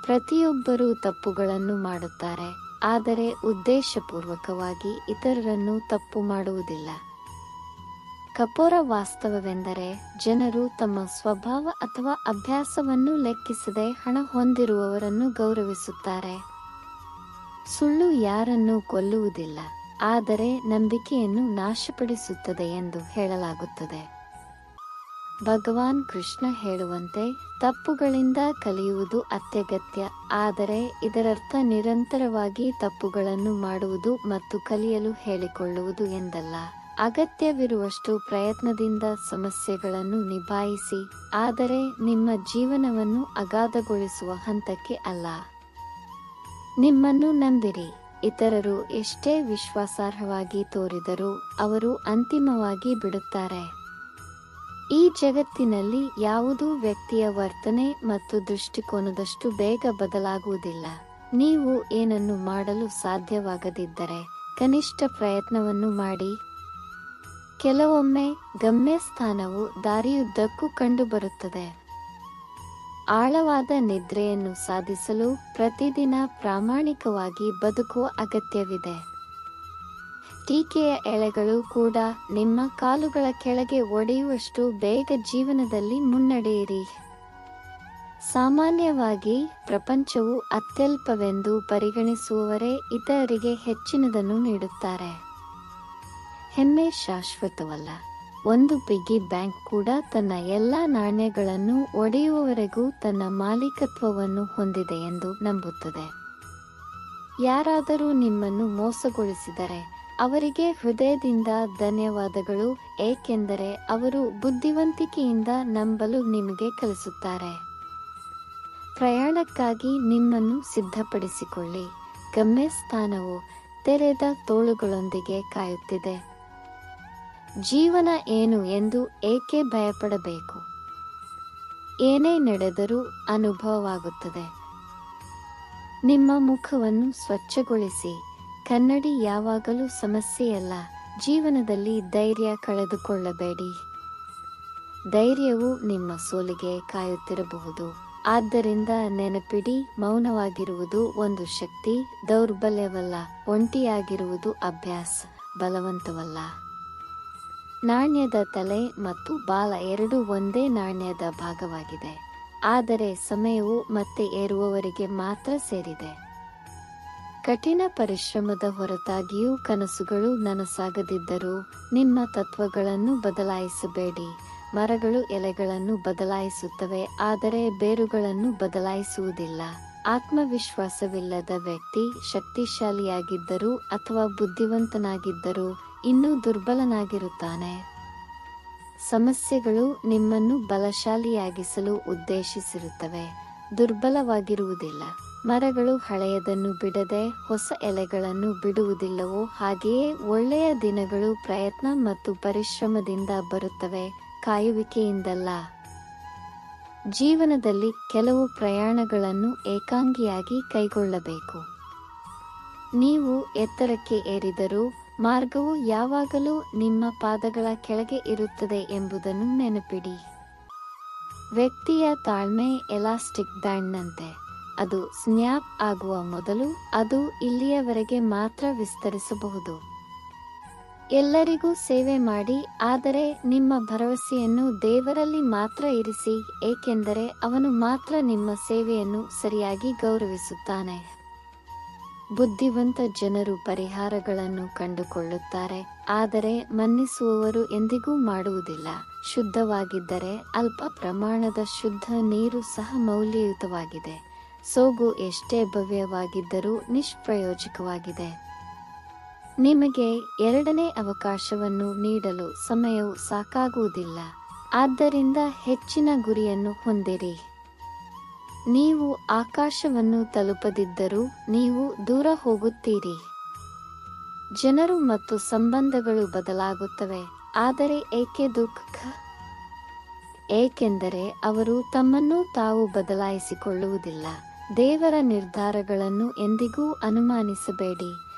ಪ್ರತಿಯೊಬ್ಬರೂ ತಪ್ಪುಗಳನ್ನು ಮಾಡುತ್ತಾರೆ, ಆದರೆ ಉದ್ದೇಶಪೂರ್ವಕವಾಗಿ ಇತರರನ್ನು ತಪ್ಪು ಮಾಡುವುದಿಲ್ಲ. ಕಪೋರ ವಾಸ್ತವವೆಂದರೆ ಜನರು ತಮ್ಮ ಸ್ವಭಾವ ಅಥವಾ ಅಭ್ಯಾಸವನ್ನು ಲೆಕ್ಕಿಸದೆ ಹಣ ಹೊಂದಿರುವವರನ್ನು ಗೌರವಿಸುತ್ತಾರೆ. ಸುಳ್ಳು ಯಾರನ್ನೂ ಕೊಲ್ಲುವುದಿಲ್ಲ, ಆದರೆ ನಂಬಿಕೆಯನ್ನು ನಾಶಪಡಿಸುತ್ತದೆ ಎಂದು ಹೇಳಲಾಗುತ್ತದೆ. ಭಗವಾನ್ ಕೃಷ್ಣ ಹೇಳುವಂತೆ, ತಪ್ಪುಗಳಿಂದ ಕಲಿಯುವುದು ಅತ್ಯಗತ್ಯ, ಆದರೆ ಇದರರ್ಥ ನಿರಂತರವಾಗಿ ತಪ್ಪುಗಳನ್ನು ಮಾಡುವುದು ಮತ್ತು ಕಲಿಯಲು ಹೇಳಿಕೊಳ್ಳುವುದು ಎಂದಲ್ಲ. ಅಗತ್ಯವಿರುವಷ್ಟು ಪ್ರಯತ್ನದಿಂದ ಸಮಸ್ಯೆಗಳನ್ನು ನಿಭಾಯಿಸಿ, ಆದರೆ ನಿಮ್ಮ ಜೀವನವನ್ನು ಅಗಾಧಗೊಳಿಸುವ ಹಂತಕ್ಕೆ ಅಲ್ಲ. ನಿಮ್ಮನ್ನು ನಂಬಿರಿ. ಇತರರು ಎಷ್ಟೇ ವಿಶ್ವಾಸಾರ್ಹವಾಗಿ ತೋರಿದರೂ ಅವರು ಅಂತಿಮವಾಗಿ ಬಿಡುತ್ತಾರೆ. ಈ ಜಗತ್ತಿನಲ್ಲಿ ಯಾವುದೂ ವ್ಯಕ್ತಿಯ ವರ್ತನೆ ಮತ್ತು ದೃಷ್ಟಿಕೋನದಷ್ಟು ಬೇಗ ಬದಲಾಗುವುದಿಲ್ಲ. ನೀವು ಏನನ್ನು ಮಾಡಲು ಸಾಧ್ಯವಾಗದಿದ್ದರೆ ಕನಿಷ್ಠ ಪ್ರಯತ್ನವನ್ನು ಮಾಡಿ. ಕೆಲವೊಮ್ಮೆ ಗಮ್ಯಸ್ಥಾನವು ದಾರಿಯುದ್ದಕ್ಕೂ ಕಂಡುಬರುತ್ತದೆ. ಆಳವಾದ ನಿದ್ರೆಯನ್ನು ಸಾಧಿಸಲು ಪ್ರತಿದಿನ ಪ್ರಾಮಾಣಿಕವಾಗಿ ಬದುಕುವ ಅಗತ್ಯವಿದೆ. ಟೀಕೆಯ ಎಳೆಗಳು ಕೂಡ ನಿಮ್ಮ ಕಾಲುಗಳ ಕೆಳಗೆ ಒಡೆಯುವಷ್ಟು ಬೇಗ ಜೀವನದಲ್ಲಿ ಮುನ್ನಡೆಯಿರಿ. ಸಾಮಾನ್ಯವಾಗಿ ಪ್ರಪಂಚವು ಅತ್ಯಲ್ಪವೆಂದು ಪರಿಗಣಿಸುವವರೇ ಇತರರಿಗೆ ಹೆಚ್ಚಿನದನ್ನು ನೀಡುತ್ತಾರೆ. ಹೆಮ್ಮೆ ಶಾಶ್ವತವಲ್ಲ. ಒಂದು ಪಿಗ್ಗಿ ಬ್ಯಾಂಕ್ ಕೂಡ ತನ್ನ ಎಲ್ಲ ನಾಣ್ಯಗಳನ್ನು ಒಡೆಯುವವರೆಗೂ ತನ್ನ ಮಾಲೀಕತ್ವವನ್ನು ಹೊಂದಿದೆ ಎಂದು ನಂಬುತ್ತದೆ. ಯಾರಾದರೂ ನಿಮ್ಮನ್ನು ಮೋಸಗೊಳಿಸಿದರೆ ಅವರಿಗೆ ಹೃದಯದಿಂದ ಧನ್ಯವಾದಗಳು, ಏಕೆಂದರೆ ಅವರು ಬುದ್ಧಿವಂತಿಕೆಯಿಂದ ನಂಬಲು ನಿಮಗೆ ಕಲಿಸುತ್ತಾರೆ. ಪ್ರಯಾಣಕ್ಕಾಗಿ ನಿಮ್ಮನ್ನು ಸಿದ್ಧಪಡಿಸಿಕೊಳ್ಳಿ. ಗಮ್ಯಸ್ಥಾನವು ತೆರೆದ ತೋಳುಗಳೊಂದಿಗೆ ಕಾಯುತ್ತಿದೆ. ಜೀವನ ಏನು ಎಂದು ಏಕೆ ಭಯಪಡಬೇಕು? ಏನೇ ನಡೆದರೂ ಅನುಭವವಾಗುತ್ತದೆ. ನಿಮ್ಮ ಮುಖವನ್ನು ಸ್ವಚ್ಛಗೊಳಿಸಿ. ಕನ್ನಡಿ ಯಾವಾಗಲೂ ಸಮಸ್ಯೆಯಲ್ಲ. ಜೀವನದಲ್ಲಿ ಧೈರ್ಯ ಕಳೆದುಕೊಳ್ಳಬೇಡಿ. ಧೈರ್ಯವು ನಿಮ್ಮ ಸೋಲಿಗೆ ಕಾಯುತ್ತಿರಬಹುದು. ಆದ್ದರಿಂದ ನೆನಪಿಡಿ, ಮೌನವಾಗಿರುವುದು ಒಂದು ಶಕ್ತಿ, ದೌರ್ಬಲ್ಯವಲ್ಲ. ಒಂಟಿಯಾಗಿರುವುದು ಅಭ್ಯಾಸ, ಬಲವಂತವಲ್ಲ. ನಾಣ್ಯದ ತಲೆ ಮತ್ತು ಬಾಲ ಎರಡೂ ಒಂದೇ ನಾಣ್ಯದ ಭಾಗವಾಗಿದೆ, ಆದರೆ ಸಮಯವು ಮತ್ತೆ ಏರುವವರಿಗೆ ಮಾತ್ರ ಸೇರಿದೆ. ಕಠಿಣ ಪರಿಶ್ರಮದ ಹೊರತಾಗಿಯೂ ಕನಸುಗಳು ನನಸಾಗದಿದ್ದರೂ ನಿಮ್ಮ ತತ್ವಗಳನ್ನು ಬದಲಾಯಿಸಬೇಡಿ. ಮರಗಳು ಎಲೆಗಳನ್ನು ಬದಲಾಯಿಸುತ್ತವೆ, ಆದರೆ ಬೇರುಗಳನ್ನು ಬದಲಾಯಿಸುವುದಿಲ್ಲ. ಆತ್ಮವಿಶ್ವಾಸವಿಲ್ಲದ ವ್ಯಕ್ತಿ ಶಕ್ತಿಶಾಲಿಯಾಗಿದ್ದರೂ ಅಥವಾ ಬುದ್ಧಿವಂತನಾಗಿದ್ದರೂ ಇನ್ನೂ ದುರ್ಬಲನಾಗಿರುತ್ತಾನೆ. ಸಮಸ್ಯೆಗಳು ನಿಮ್ಮನ್ನು ಬಲಶಾಲಿಯಾಗಿಸಲು ಉದ್ದೇಶಿಸಿರುತ್ತವೆ, ದುರ್ಬಲವಾಗಿರುವುದಿಲ್ಲ. ಮರಗಳು ಹಳೆಯದನ್ನು ಬಿಡದೆ ಹೊಸ ಎಲೆಗಳನ್ನು ಬಿಡುವುದಿಲ್ಲವೋ ಹಾಗೆಯೇ ಒಳ್ಳೆಯ ದಿನಗಳು ಪ್ರಯತ್ನ ಮತ್ತು ಪರಿಶ್ರಮದಿಂದ ಬರುತ್ತವೆ, ಕಾಯುವಿಕೆಯಿಂದಲ್ಲ. ಜೀವನದಲ್ಲಿ ಕೆಲವು ಪ್ರಯಾಣಗಳನ್ನು ಏಕಾಂಗಿಯಾಗಿ ಕೈಗೊಳ್ಳಬೇಕು. ನೀವು ಎತ್ತರಕ್ಕೆ ಏರಿದರೂ ಮಾರ್ಗವು ಯಾವಾಗಲೂ ನಿಮ್ಮ ಪಾದಗಳ ಕೆಳಗೆ ಇರುತ್ತದೆ ಎಂಬುದನ್ನು ನೆನಪಿಡಿ. ವ್ಯಕ್ತಿಯ ತಾಳ್ಮೆ ಎಲಾಸ್ಟಿಕ್ ಬ್ಯಾಂಡ್ನಂತೆ. ಅದು ಸ್ನ್ಯಾಪ್ ಆಗುವ ಮೊದಲು ಅದು ಇಲ್ಲಿಯವರೆಗೆ ಮಾತ್ರ ವಿಸ್ತರಿಸಬಹುದು. ಎಲ್ಲರಿಗೂ ಸೇವೆ ಮಾಡಿ, ಆದರೆ ನಿಮ್ಮ ಭರವಸೆಯನ್ನು ದೇವರಲ್ಲಿ ಮಾತ್ರ ಇರಿಸಿ, ಏಕೆಂದರೆ ಅವನು ಮಾತ್ರ ನಿಮ್ಮ ಸೇವೆಯನ್ನು ಸರಿಯಾಗಿ ಗೌರವಿಸುತ್ತಾನೆ. ಬುದ್ಧಿವಂತ ಜನರು ಪರಿಹಾರಗಳನ್ನು ಕಂಡುಕೊಳ್ಳುತ್ತಾರೆ, ಆದರೆ ಮನ್ನಿಸುವವರು ಎಂದಿಗೂ ಮಾಡುವುದಿಲ್ಲ. ಶುದ್ಧವಾಗಿದ್ದರೆ ಅಲ್ಪ ಪ್ರಮಾಣದ ಶುದ್ಧ ನೀರು ಸಹ ಮೌಲ್ಯಯುತವಾಗಿದೆ. ಸೋಗು ಎಷ್ಟೇ ಭವ್ಯವಾಗಿದ್ದರೂ ನಿಷ್ಪ್ರಯೋಜಕವಾಗಿದೆ. ನಿಮಗೆ ಎರಡನೇ ಅವಕಾಶವನ್ನು ನೀಡಲು ಸಮಯವು ಸಾಕಾಗುವುದಿಲ್ಲ. ಆದ್ದರಿಂದ ಹೆಚ್ಚಿನ ಗುರಿಯನ್ನು ಹೊಂದಿರಿ. ನೀವು ಆಕಾಶವನ್ನು ತಲುಪದಿದ್ದರೂ ನೀವು ದೂರ ಹೋಗುತ್ತೀರಿ. ಜನರು ಮತ್ತು ಸಂಬಂಧಗಳು ಬದಲಾಗುತ್ತವೆ, ಆದರೆ ಏಕೆ ದುಃಖ? ಏಕೆಂದರೆ ಅವರು ತಮ್ಮನ್ನು ತಾವು ಬದಲಾಯಿಸಿಕೊಳ್ಳುವುದಿಲ್ಲ. ದೇವರ ನಿರ್ಧಾರಗಳನ್ನು ಎಂದಿಗೂ ಅನುಮಾನಿಸಬೇಡಿ.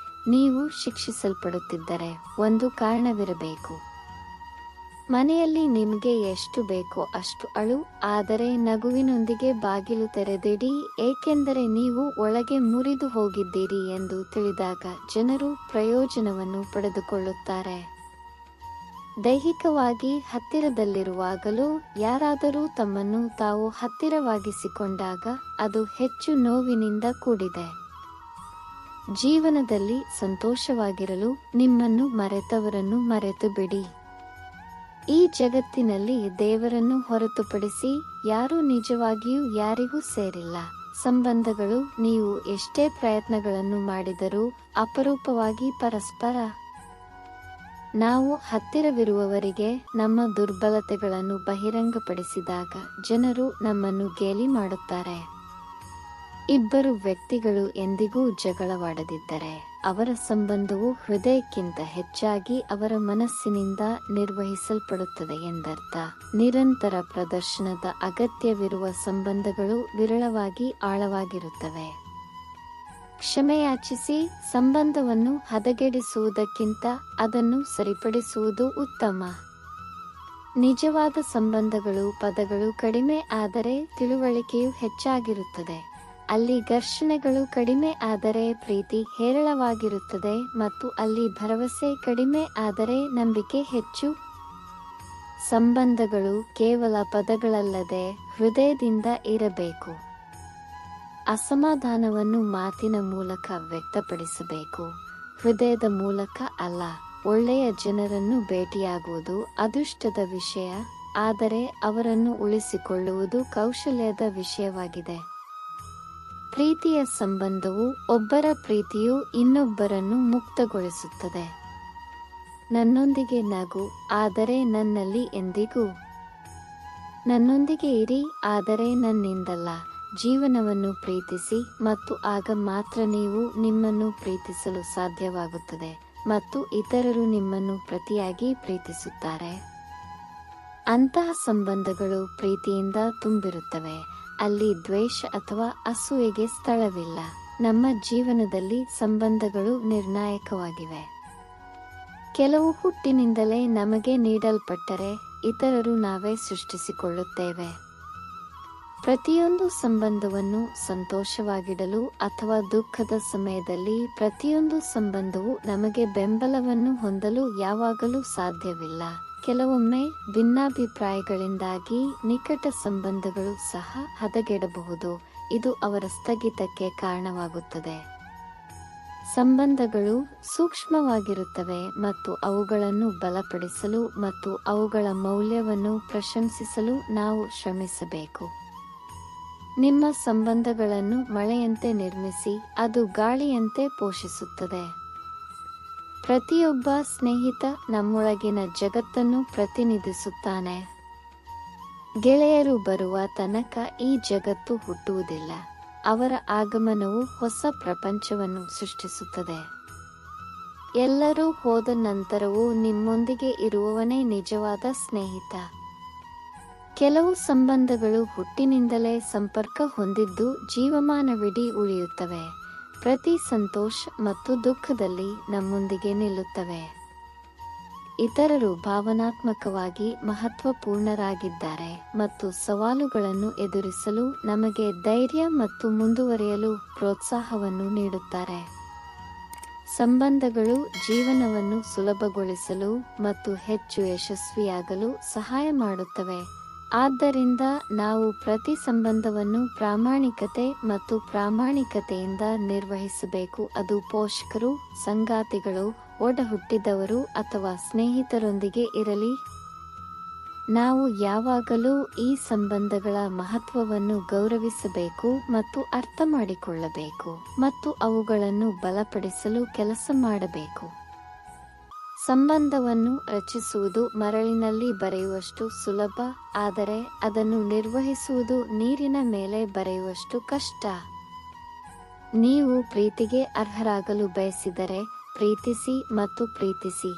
ನೀವು ಶಿಕ್ಷಿಸಲ್ಪಡುತ್ತಿದ್ದರೆ ಒಂದು ಕಾರಣವಿರಬೇಕು. ಮನೆಯಲ್ಲಿ ನಿಮಗೆ ಎಷ್ಟು ಬೇಕೋ ಅಷ್ಟು ಅಳು, ಆದರೆ ನಗುವಿನೊಂದಿಗೆ ಬಾಗಿಲು ತೆರೆದಿಡಿ, ಏಕೆಂದರೆ ನೀವು ಒಳಗೆ ಮುರಿದು ಹೋಗಿದ್ದೀರಿ ಎಂದು ತಿಳಿದಾಗ ಜನರು ಪ್ರಯೋಜನವನ್ನು ಪಡೆದುಕೊಳ್ಳುತ್ತಾರೆ. ದೈಹಿಕವಾಗಿ ಹತ್ತಿರದಲ್ಲಿರುವಾಗಲೂ ಯಾರಾದರೂ ತಮ್ಮನ್ನು ತಾವು ಹತ್ತಿರವಾಗಿಸಿಕೊಂಡಾಗ ಅದು ಹೆಚ್ಚು ನೋವಿನಿಂದ ಕೂಡಿದೆ. ಜೀವನದಲ್ಲಿ ಸಂತೋಷವಾಗಿರಲು ನಿಮ್ಮನ್ನು ಮರೆತವರನ್ನು ಮರೆತು ಬಿಡಿ. ಈ ಜಗತ್ತಿನಲ್ಲಿ ದೇವರನ್ನು ಹೊರತುಪಡಿಸಿ ಯಾರೂ ನಿಜವಾಗಿಯೂ ಯಾರಿಗೂ ಸೇರಿಲ್ಲ. ಸಂಬಂಧಗಳು ನೀವು ಎಷ್ಟೇ ಪ್ರಯತ್ನಗಳನ್ನು ಮಾಡಿದರೂ ಅಪರೂಪವಾಗಿ ಪರಸ್ಪರ. ನಾವು ಹತ್ತಿರವಿರುವವರಿಗೆ ನಮ್ಮ ದುರ್ಬಲತೆಗಳನ್ನು ಬಹಿರಂಗಪಡಿಸಿದಾಗ ಜನರು ನಮ್ಮನ್ನು ಗೇಲಿ ಮಾಡುತ್ತಾರೆ. ಇಬ್ಬರು ವ್ಯಕ್ತಿಗಳು ಎಂದಿಗೂ ಜಗಳವಾಡದಿದ್ದರೆ ಅವರ ಸಂಬಂಧವು ಹೃದಯಕ್ಕಿಂತ ಹೆಚ್ಚಾಗಿ ಅವರ ಮನಸ್ಸಿನಿಂದ ನಿರ್ವಹಿಸಲ್ಪಡುತ್ತದೆ ಎಂದರ್ಥ. ನಿರಂತರ ಪ್ರದರ್ಶನದ ಅಗತ್ಯವಿರುವ ಸಂಬಂಧಗಳು ವಿರಳವಾಗಿ ಆಳವಾಗಿರುತ್ತವೆ. ಕ್ಷಮೆಯಾಚಿಸಿ ಸಂಬಂಧವನ್ನು ಹದಗೆಡಿಸುವುದಕ್ಕಿಂತ ಅದನ್ನು ಸರಿಪಡಿಸುವುದು ಉತ್ತಮ. ನಿಜವಾದ ಸಂಬಂಧಗಳು ಪದಗಳು ಕಡಿಮೆ ಆದರೆ ತಿಳುವಳಿಕೆಯು ಹೆಚ್ಚಾಗಿರುತ್ತದೆ. ಅಲ್ಲಿ ಘರ್ಷಣೆಗಳು ಕಡಿಮೆ ಆದರೆ ಪ್ರೀತಿ ಹೇರಳವಾಗಿರುತ್ತದೆ, ಮತ್ತು ಅಲ್ಲಿ ಭರವಸೆ ಕಡಿಮೆ ಆದರೆ ನಂಬಿಕೆ ಹೆಚ್ಚು. ಸಂಬಂಧಗಳು ಕೇವಲ ಪದಗಳಲ್ಲದೆ ಹೃದಯದಿಂದ ಇರಬೇಕು. ಅಸಮಾಧಾನವನ್ನು ಮಾತಿನ ಮೂಲಕ ವ್ಯಕ್ತಪಡಿಸಬೇಕು, ಹೃದಯದ ಮೂಲಕ ಅಲ್ಲ. ಒಳ್ಳೆಯ ಜನರನ್ನು ಭೇಟಿಯಾಗುವುದು ಅದೃಷ್ಟದ ವಿಷಯ, ಆದರೆ ಅವರನ್ನು ಉಳಿಸಿಕೊಳ್ಳುವುದು ಕೌಶಲ್ಯದ ವಿಷಯವಾಗಿದೆ. ಪ್ರೀತಿಯ ಸಂಬಂಧವು ಒಬ್ಬರ ಪ್ರೀತಿಯು ಇನ್ನೊಬ್ಬರನ್ನು ಮುಕ್ತಗೊಳಿಸುತ್ತದೆ. ನನ್ನೊಂದಿಗೆ ನಗು, ಆದರೆ ನನ್ನಲ್ಲಿ ಎಂದಿಗೂ. ನನ್ನೊಂದಿಗೆ ಇರಿ, ಆದರೆ ನನ್ನಿಂದಲ್ಲ. ಜೀವನವನ್ನು ಪ್ರೀತಿಸಿ, ಮತ್ತು ಆಗ ಮಾತ್ರ ನೀವು ನಿಮ್ಮನ್ನು ಪ್ರೀತಿಸಲು ಸಾಧ್ಯವಾಗುತ್ತದೆ ಮತ್ತು ಇತರರು ನಿಮ್ಮನ್ನು ಪ್ರತಿಯಾಗಿ ಪ್ರೀತಿಸುತ್ತಾರೆ. ಅಂತಹ ಸಂಬಂಧಗಳು ಪ್ರೀತಿಯಿಂದ ತುಂಬಿರುತ್ತವೆ. ಅಲ್ಲಿ ದ್ವೇಷ ಅಥವಾ ಅಸೂಯೆಗೆ ಸ್ಥಳವಿಲ್ಲ. ನಮ್ಮ ಜೀವನದಲ್ಲಿ ಸಂಬಂಧಗಳು ನಿರ್ಣಾಯಕವಾಗಿವೆ. ಕೆಲವು ಹುಟ್ಟಿನಿಂದಲೇ ನಮಗೆ ನೀಡಲ್ಪಟ್ಟರೆ, ಇತರರು ನಾವೇ ಸೃಷ್ಟಿಸಿಕೊಳ್ಳುತ್ತೇವೆ. ಪ್ರತಿಯೊಂದು ಸಂಬಂಧವನ್ನು ಸಂತೋಷವಾಗಿಡಲು ಅಥವಾ ದುಃಖದ ಸಮಯದಲ್ಲಿ ಪ್ರತಿಯೊಂದು ಸಂಬಂಧವು ನಮಗೆ ಬೆಂಬಲವನ್ನು ಹೊಂದಲು ಯಾವಾಗಲೂ ಸಾಧ್ಯವಿಲ್ಲ. ಕೆಲವೊಮ್ಮೆ ಭಿನ್ನಾಭಿಪ್ರಾಯಗಳಿಂದಾಗಿ ನಿಕಟ ಸಂಬಂಧಗಳು ಸಹ ಹದಗೆಡಬಹುದು. ಇದು ಅವರ ಸ್ಥಗಿತಕ್ಕೆ ಕಾರಣವಾಗುತ್ತದೆ. ಸಂಬಂಧಗಳು ಸೂಕ್ಷ್ಮವಾಗಿರುತ್ತವೆ ಮತ್ತು ಅವುಗಳನ್ನು ಬಲಪಡಿಸಲು ಮತ್ತು ಅವುಗಳ ಮೌಲ್ಯವನ್ನು ಪ್ರಶಂಸಿಸಲು ನಾವು ಶ್ರಮಿಸಬೇಕು. ನಿಮ್ಮ ಸಂಬಂಧಗಳನ್ನು ಮಳೆಯಂತೆ ನಿರ್ಮಿಸಿ, ಅದು ಗಾಳಿಯಂತೆ ಪೋಷಿಸುತ್ತದೆ. ಪ್ರತಿಯೊಬ್ಬ ಸ್ನೇಹಿತ ನಮ್ಮೊಳಗಿನ ಜಗತ್ತನ್ನು ಪ್ರತಿನಿಧಿಸುತ್ತಾನೆ. ಗೆಳೆಯರು ಬರುವ ತನಕ ಈ ಜಗತ್ತು ಹುಟ್ಟುವುದಿಲ್ಲ. ಅವರ ಆಗಮನವು ಹೊಸ ಪ್ರಪಂಚವನ್ನು ಸೃಷ್ಟಿಸುತ್ತದೆ. ಎಲ್ಲರೂ ಹೋದ ನಂತರವೂ ನಿಮ್ಮೊಂದಿಗೆ ಇರುವವನೇ ನಿಜವಾದ ಸ್ನೇಹಿತ. ಕೆಲವು ಸಂಬಂಧಗಳು ಹುಟ್ಟಿನಿಂದಲೇ ಸಂಪರ್ಕ ಹೊಂದಿದ್ದು ಜೀವಮಾನವಿಡೀ ಉಳಿಯುತ್ತವೆ. ಪ್ರತಿ ಸಂತೋಷ ಮತ್ತು ದುಃಖದಲ್ಲಿ ನಮ್ಮೊಂದಿಗೆ ನಿಲ್ಲುತ್ತವೆ. ಇತರರು ಭಾವನಾತ್ಮಕವಾಗಿ ಮಹತ್ವಪೂರ್ಣರಾಗಿದ್ದಾರೆ ಮತ್ತು ಸವಾಲುಗಳನ್ನು ಎದುರಿಸಲು ನಮಗೆ ಧೈರ್ಯ ಮತ್ತು ಮುಂದುವರಿಯಲು ಪ್ರೋತ್ಸಾಹವನ್ನು ನೀಡುತ್ತಾರೆ. ಸಂಬಂಧಗಳು ಜೀವನವನ್ನು ಸುಲಭಗೊಳಿಸಲು ಮತ್ತು ಹೆಚ್ಚು ಯಶಸ್ವಿಯಾಗಲು ಸಹಾಯ ಮಾಡುತ್ತವೆ. ಆದ್ದರಿಂದ ನಾವು ಪ್ರತಿ ಸಂಬಂಧವನ್ನು ಪ್ರಾಮಾಣಿಕತೆ ಮತ್ತು ಪ್ರಾಮಾಣಿಕತೆಯಿಂದ ನಿರ್ವಹಿಸಬೇಕು. ಅದು ಪೋಷಕರು, ಸಂಗಾತಿಗಳು, ಒಡಹುಟ್ಟಿದವರು ಅಥವಾ ಸ್ನೇಹಿತರೊಂದಿಗೆ ಇರಲಿ. ನಾವು ಯಾವಾಗಲೂ ಈ ಸಂಬಂಧಗಳ ಮಹತ್ವವನ್ನು ಗೌರವಿಸಬೇಕು ಮತ್ತು ಅರ್ಥಮಾಡಿಕೊಳ್ಳಬೇಕು ಮತ್ತು ಅವುಗಳನ್ನು ಬಲಪಡಿಸಲು ಕೆಲಸ ಮಾಡಬೇಕು. ಸಂಬಂಧವನ್ನು ರಚಿಸುವುದು ಮರಳಿನಲ್ಲಿ ಬರೆಯುವಷ್ಟು ಸುಲಭ, ಆದರೆ ಅದನ್ನು ನಿರ್ವಹಿಸುವುದು ನೀರಿನ ಮೇಲೆ ಬರೆಯುವಷ್ಟು ಕಷ್ಟ. ನೀವು ಪ್ರೀತಿಗೆ ಅರ್ಹರಾಗಲು ಬಯಸಿದರೆ ಪ್ರೀತಿಸಿ ಮತ್ತು ಪ್ರೀತಿಸಿ.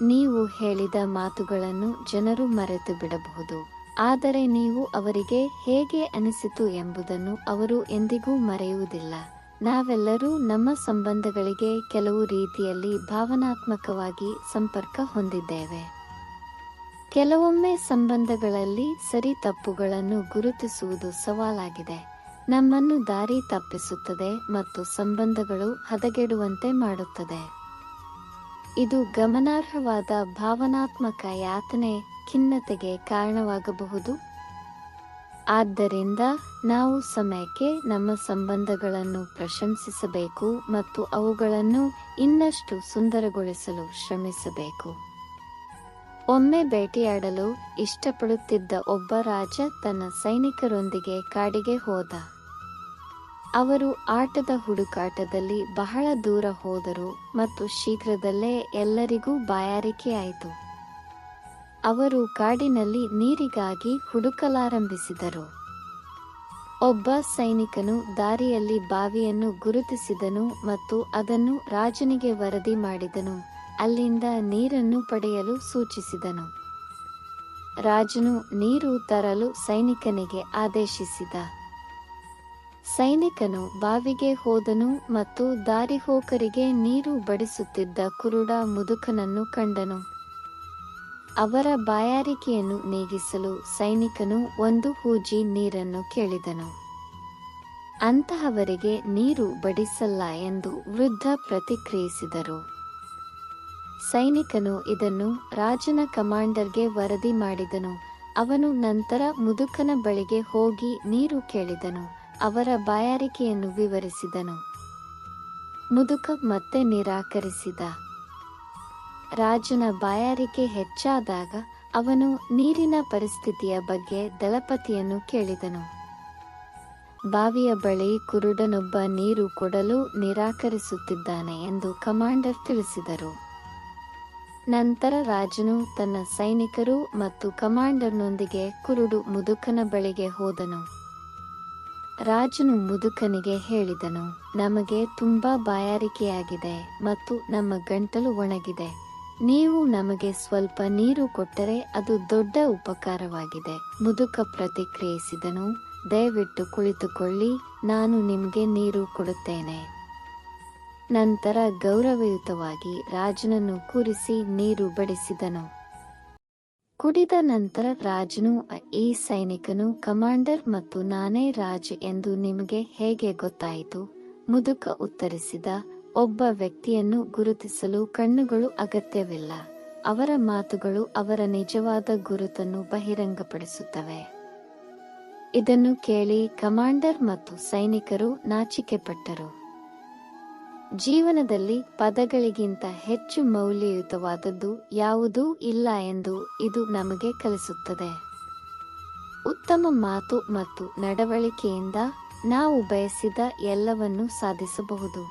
ನೀವು ಹೇಳಿದ ಮಾತುಗಳನ್ನು ಜನರು ಮರೆತು ಬಿಡಬಹುದು, ಆದರೆ ನೀವು ಅವರಿಗೆ ಹೇಗೆ ಅನಿಸಿತು ಎಂಬುದನ್ನು ಅವರು ಎಂದಿಗೂ ಮರೆಯುವುದಿಲ್ಲ. ನಾವೆಲ್ಲರೂ ನಮ್ಮ ಸಂಬಂಧಗಳಿಗೆ ಕೆಲವು ರೀತಿಯಲ್ಲಿ ಭಾವನಾತ್ಮಕವಾಗಿ ಸಂಪರ್ಕ ಹೊಂದಿದ್ದೇವೆ. ಕೆಲವೊಮ್ಮೆ ಸಂಬಂಧಗಳಲ್ಲಿ ಸರಿ ತಪ್ಪುಗಳನ್ನು ಗುರುತಿಸುವುದು ಸವಾಲಾಗಿದೆ. ನಮ್ಮನ್ನು ದಾರಿ ತಪ್ಪಿಸುತ್ತದೆ ಮತ್ತು ಸಂಬಂಧಗಳು ಹದಗೆಡುವಂತೆ ಮಾಡುತ್ತದೆ. ಇದು ಗಮನಾರ್ಹವಾದ ಭಾವನಾತ್ಮಕ ಯಾತನೆ, ಖಿನ್ನತೆಗೆ ಕಾರಣವಾಗಬಹುದು. ಆದ್ದರಿಂದ ನಾವು ಸಮಯಕ್ಕೆ ನಮ್ಮ ಸಂಬಂಧಗಳನ್ನು ಪ್ರಶಂಸಿಸಬೇಕು ಮತ್ತು ಅವುಗಳನ್ನು ಇನ್ನಷ್ಟು ಸುಂದರಗೊಳಿಸಲು ಶ್ರಮಿಸಬೇಕು. ಒಮ್ಮೆ ಬೇಟೆಯಾಡಲು ಇಷ್ಟಪಡುತ್ತಿದ್ದ ಒಬ್ಬ ರಾಜ ತನ್ನ ಸೈನಿಕರೊಂದಿಗೆ ಕಾಡಿಗೆ ಹೋದ. ಅವರು ಆಟದ ಹುಡುಕಾಟದಲ್ಲಿ ಬಹಳ ದೂರ ಹೋದರು ಮತ್ತು ಶೀಘ್ರದಲ್ಲೇ ಎಲ್ಲರಿಗೂ ಬಾಯಾರಿಕೆಯಾಯಿತು. ಅವರು ಕಾಡಿನಲ್ಲಿ ನೀರಿಗಾಗಿ ಹುಡುಕಲಾರಂಭಿಸಿದರು. ಒಬ್ಬ ಸೈನಿಕನು ದಾರಿಯಲ್ಲಿ ಬಾವಿಯನ್ನು ಗುರುತಿಸಿದನು ಮತ್ತು ಅದನ್ನು ರಾಜನಿಗೆ ವರದಿ ಮಾಡಿದನು. ಅಲ್ಲಿಂದ ನೀರನ್ನು ಪಡೆಯಲು ಸೂಚಿಸಿದನು. ರಾಜನು ನೀರು ತರಲು ಸೈನಿಕನಿಗೆ ಆದೇಶಿಸಿದ. ಸೈನಿಕನು ಬಾವಿಗೆ ಹೋದನು ಮತ್ತು ದಾರಿಹೋಕರಿಗೆ ನೀರು ಬಡಿಸುತ್ತಿದ್ದ ಕುರುಡ ಮುದುಕನನ್ನು ಕಂಡನು. ಅವರ ಬಾಯಾರಿಕೆಯನ್ನು ನೀಗಿಸಲು ಸೈನಿಕನು ಒಂದು ಹೂಜಿ ನೀರನ್ನು ಕೇಳಿದನು. ಅಂತಹವರಿಗೆ ನೀರು ಬಡಿಸಲ್ಲ ಎಂದು ವೃದ್ಧ ಪ್ರತಿಕ್ರಿಯಿಸಿದರು. ಸೈನಿಕನು ಇದನ್ನು ರಾಜನ ಕಮಾಂಡರ್ಗೆ ವರದಿ ಮಾಡಿದನು. ಅವನು ನಂತರ ಮುದುಕನ ಬಳಿಗೆ ಹೋಗಿ ನೀರು ಕೇಳಿದನು. ಅವರ ಬಾಯಾರಿಕೆಯನ್ನು ವಿವರಿಸಿದನು. ಮುದುಕ ಮತ್ತೆ ನಿರಾಕರಿಸಿದ. ರಾಜನ ಬಾಯಾರಿಕೆ ಹೆಚ್ಚಾದಾಗ ಅವನು ನೀರಿನ ಪರಿಸ್ಥಿತಿಯ ಬಗ್ಗೆ ದಳಪತಿಯನ್ನು ಕೇಳಿದನು. ಬಾವಿಯ ಬಳಿ ಕುರುಡನೊಬ್ಬ ನೀರು ಕೊಡಲು ನಿರಾಕರಿಸುತ್ತಿದ್ದಾನೆ ಎಂದು ಕಮಾಂಡರ್ ತಿಳಿಸಿದರು. ನಂತರ ರಾಜನು ತನ್ನ ಸೈನಿಕರು ಮತ್ತು ಕಮಾಂಡರ್ನೊಂದಿಗೆ ಕುರುಡು ಮುದುಕನ ಬಳಿಗೆ ಹೋದನು. ರಾಜನು ಮುದುಕನಿಗೆ ಹೇಳಿದನು, ನಮಗೆ ತುಂಬಾ ಬಾಯಾರಿಕೆಯಾಗಿದೆ ಮತ್ತು ನಮ್ಮ ಗಂಟಲು ಒಣಗಿದೆ. ನೀವು ನಮಗೆ ಸ್ವಲ್ಪ ನೀರು ಕೊಟ್ಟರೆ ಅದು ದೊಡ್ಡ ಉಪಕಾರವಾಗಿದೆ. ಮುದುಕ ಪ್ರತಿಕ್ರಿಯಿಸಿದನು, ದಯವಿಟ್ಟು ಕುಳಿತುಕೊಳ್ಳಿ, ನಾನು ನಿಮಗೆ ನೀರು ಕೊಡುತ್ತೇನೆ. ನಂತರ ಗೌರವಯುತವಾಗಿ ರಾಜನನ್ನು ಕೂರಿಸಿ ನೀರು ಬಡಿಸಿದನು. ಕುಡಿದ ನಂತರ ರಾಜನು, ಈ ಸೈನಿಕನು ಕಮಾಂಡರ್ ಮತ್ತು ನಾನೇ ರಾಜ್ ಎಂದು ನಿಮಗೆ ಹೇಗೆ ಗೊತ್ತಾಯಿತು? ಮುದುಕ ಉತ್ತರಿಸಿದ, ಒಬ್ಬ ವ್ಯಕ್ತಿಯನ್ನು ಗುರುತಿಸಲು ಕಣ್ಣುಗಳು ಅಗತ್ಯವಿಲ್ಲ. ಅವರ ಮಾತುಗಳು ಅವರ ನಿಜವಾದ ಗುರುತನ್ನು ಬಹಿರಂಗಪಡಿಸುತ್ತವೆ. ಇದನ್ನು ಕೇಳಿ ಕಮಾಂಡರ್ ಮತ್ತು ಸೈನಿಕರು ನಾಚಿಕೆಪಟ್ಟರು. ಜೀವನದಲ್ಲಿ ಪದಗಳಿಗಿಂತ ಹೆಚ್ಚು ಮೌಲ್ಯಯುತವಾದದ್ದು ಯಾವುದೂ ಇಲ್ಲ ಎಂದು ಇದು ನಮಗೆ ಕಲಿಸುತ್ತದೆ. ಉತ್ತಮ ಮಾತು ಮತ್ತು ನಡವಳಿಕೆಯಿಂದ ನಾವು ಬಯಸಿದ ಎಲ್ಲವನ್ನೂ ಸಾಧಿಸಬಹುದು.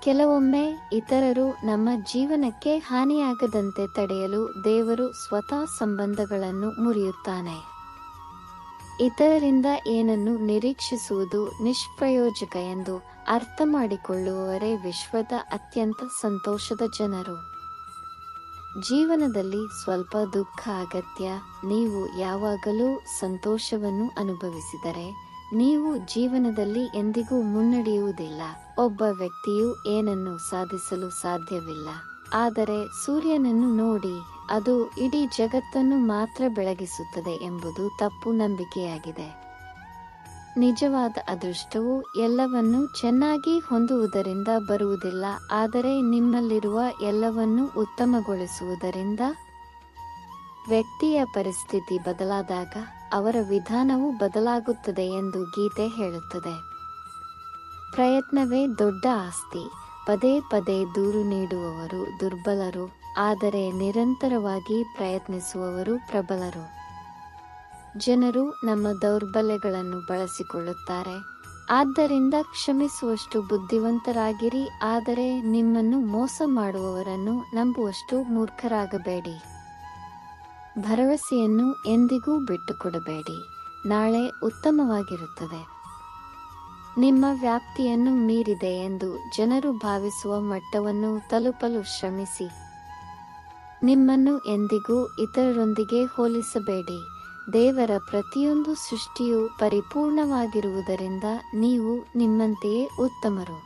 ಕೆಲವೊಮ್ಮೆ ಇತರರು ನಮ್ಮ ಜೀವನಕ್ಕೆ ಹಾನಿಯಾಗದಂತೆ ತಡೆಯಲು ದೇವರು ಸ್ವತಃ ಸಂಬಂಧಗಳನ್ನು ಮುರಿಯುತ್ತಾನೆ. ಇತರರಿಂದ ಏನನ್ನು ನಿರೀಕ್ಷಿಸುವುದು ನಿಷ್ಪ್ರಯೋಜಕ ಎಂದು ಅರ್ಥ ಮಾಡಿಕೊಳ್ಳುವವರೇ ವಿಶ್ವದ ಅತ್ಯಂತ ಸಂತೋಷದ ಜನರು. ಜೀವನದಲ್ಲಿ ಸ್ವಲ್ಪ ದುಃಖ ಅಗತ್ಯ. ನೀವು ಯಾವಾಗಲೂ ಸಂತೋಷವನ್ನು ಅನುಭವಿಸಿದರೆ ನೀವು ಜೀವನದಲ್ಲಿ ಎಂದಿಗೂ ಮುನ್ನಡೆಯುವುದಿಲ್ಲ. ಒಬ್ಬ ವ್ಯಕ್ತಿಯು ಏನನ್ನು ಸಾಧಿಸಲು ಸಾಧ್ಯವಿಲ್ಲ, ಆದರೆ ಸೂರ್ಯನನ್ನು ನೋಡಿ, ಅದು ಇಡೀ ಜಗತ್ತನ್ನು ಮಾತ್ರ ಬೆಳಗಿಸುತ್ತದೆ ಎಂಬುದು ತಪ್ಪು ನಂಬಿಕೆಯಾಗಿದೆ. ನಿಜವಾದ ಅದೃಷ್ಟವು ಎಲ್ಲವನ್ನೂ ಚೆನ್ನಾಗಿ ಹೊಂದುವುದರಿಂದ ಬರುವುದಿಲ್ಲ, ಆದರೆ ನಿಮ್ಮಲ್ಲಿರುವ ಎಲ್ಲವನ್ನೂ ಉತ್ತಮಗೊಳಿಸುವುದರಿಂದ. ವ್ಯಕ್ತಿಯ ಪರಿಸ್ಥಿತಿ ಬದಲಾದಾಗ ಅವರ ವಿಧಾನವು ಬದಲಾಗುತ್ತದೆ ಎಂದು ಗೀತೆ ಹೇಳುತ್ತದೆ. ಪ್ರಯತ್ನವೇ ದೊಡ್ಡ ಆಸ್ತಿ. ಪದೇ ಪದೇ ದೂರು ನೀಡುವವರು ದುರ್ಬಲರು, ಆದರೆ ನಿರಂತರವಾಗಿ ಪ್ರಯತ್ನಿಸುವವರು ಪ್ರಬಲರು. ಜನರು ನಮ್ಮ ದೌರ್ಬಲ್ಯಗಳನ್ನು ಬಳಸಿಕೊಳ್ಳುತ್ತಾರೆ. ಆದ್ದರಿಂದ ಕ್ಷಮಿಸುವಷ್ಟು ಬುದ್ಧಿವಂತರಾಗಿರಿ, ಆದರೆ ನಿಮ್ಮನ್ನು ಮೋಸ ಮಾಡುವವರನ್ನು ನಂಬುವಷ್ಟು ಮೂರ್ಖರಾಗಬೇಡಿ. ಭರವಸೆಯನ್ನು ಎಂದಿಗೂ ಬಿಟ್ಟುಕೊಡಬೇಡಿ. ನಾಳೆ ಉತ್ತಮವಾಗಿರುತ್ತದೆ. ನಿಮ್ಮ ವ್ಯಾಪ್ತಿಯನ್ನು ಮೀರಿದೆ ಎಂದು ಜನರು ಭಾವಿಸುವ ಮಟ್ಟವನ್ನು ತಲುಪಲು ಶ್ರಮಿಸಿ. ನಿಮ್ಮನ್ನು ಎಂದಿಗೂ ಇತರರೊಂದಿಗೆ ಹೋಲಿಸಬೇಡಿ. ದೇವರ ಪ್ರತಿಯೊಂದು ಸೃಷ್ಟಿಯೂ ಪರಿಪೂರ್ಣವಾಗಿರುವುದರಿಂದ ನೀವು ನಿಮ್ಮಂತೆಯೇ ಉತ್ತಮರು.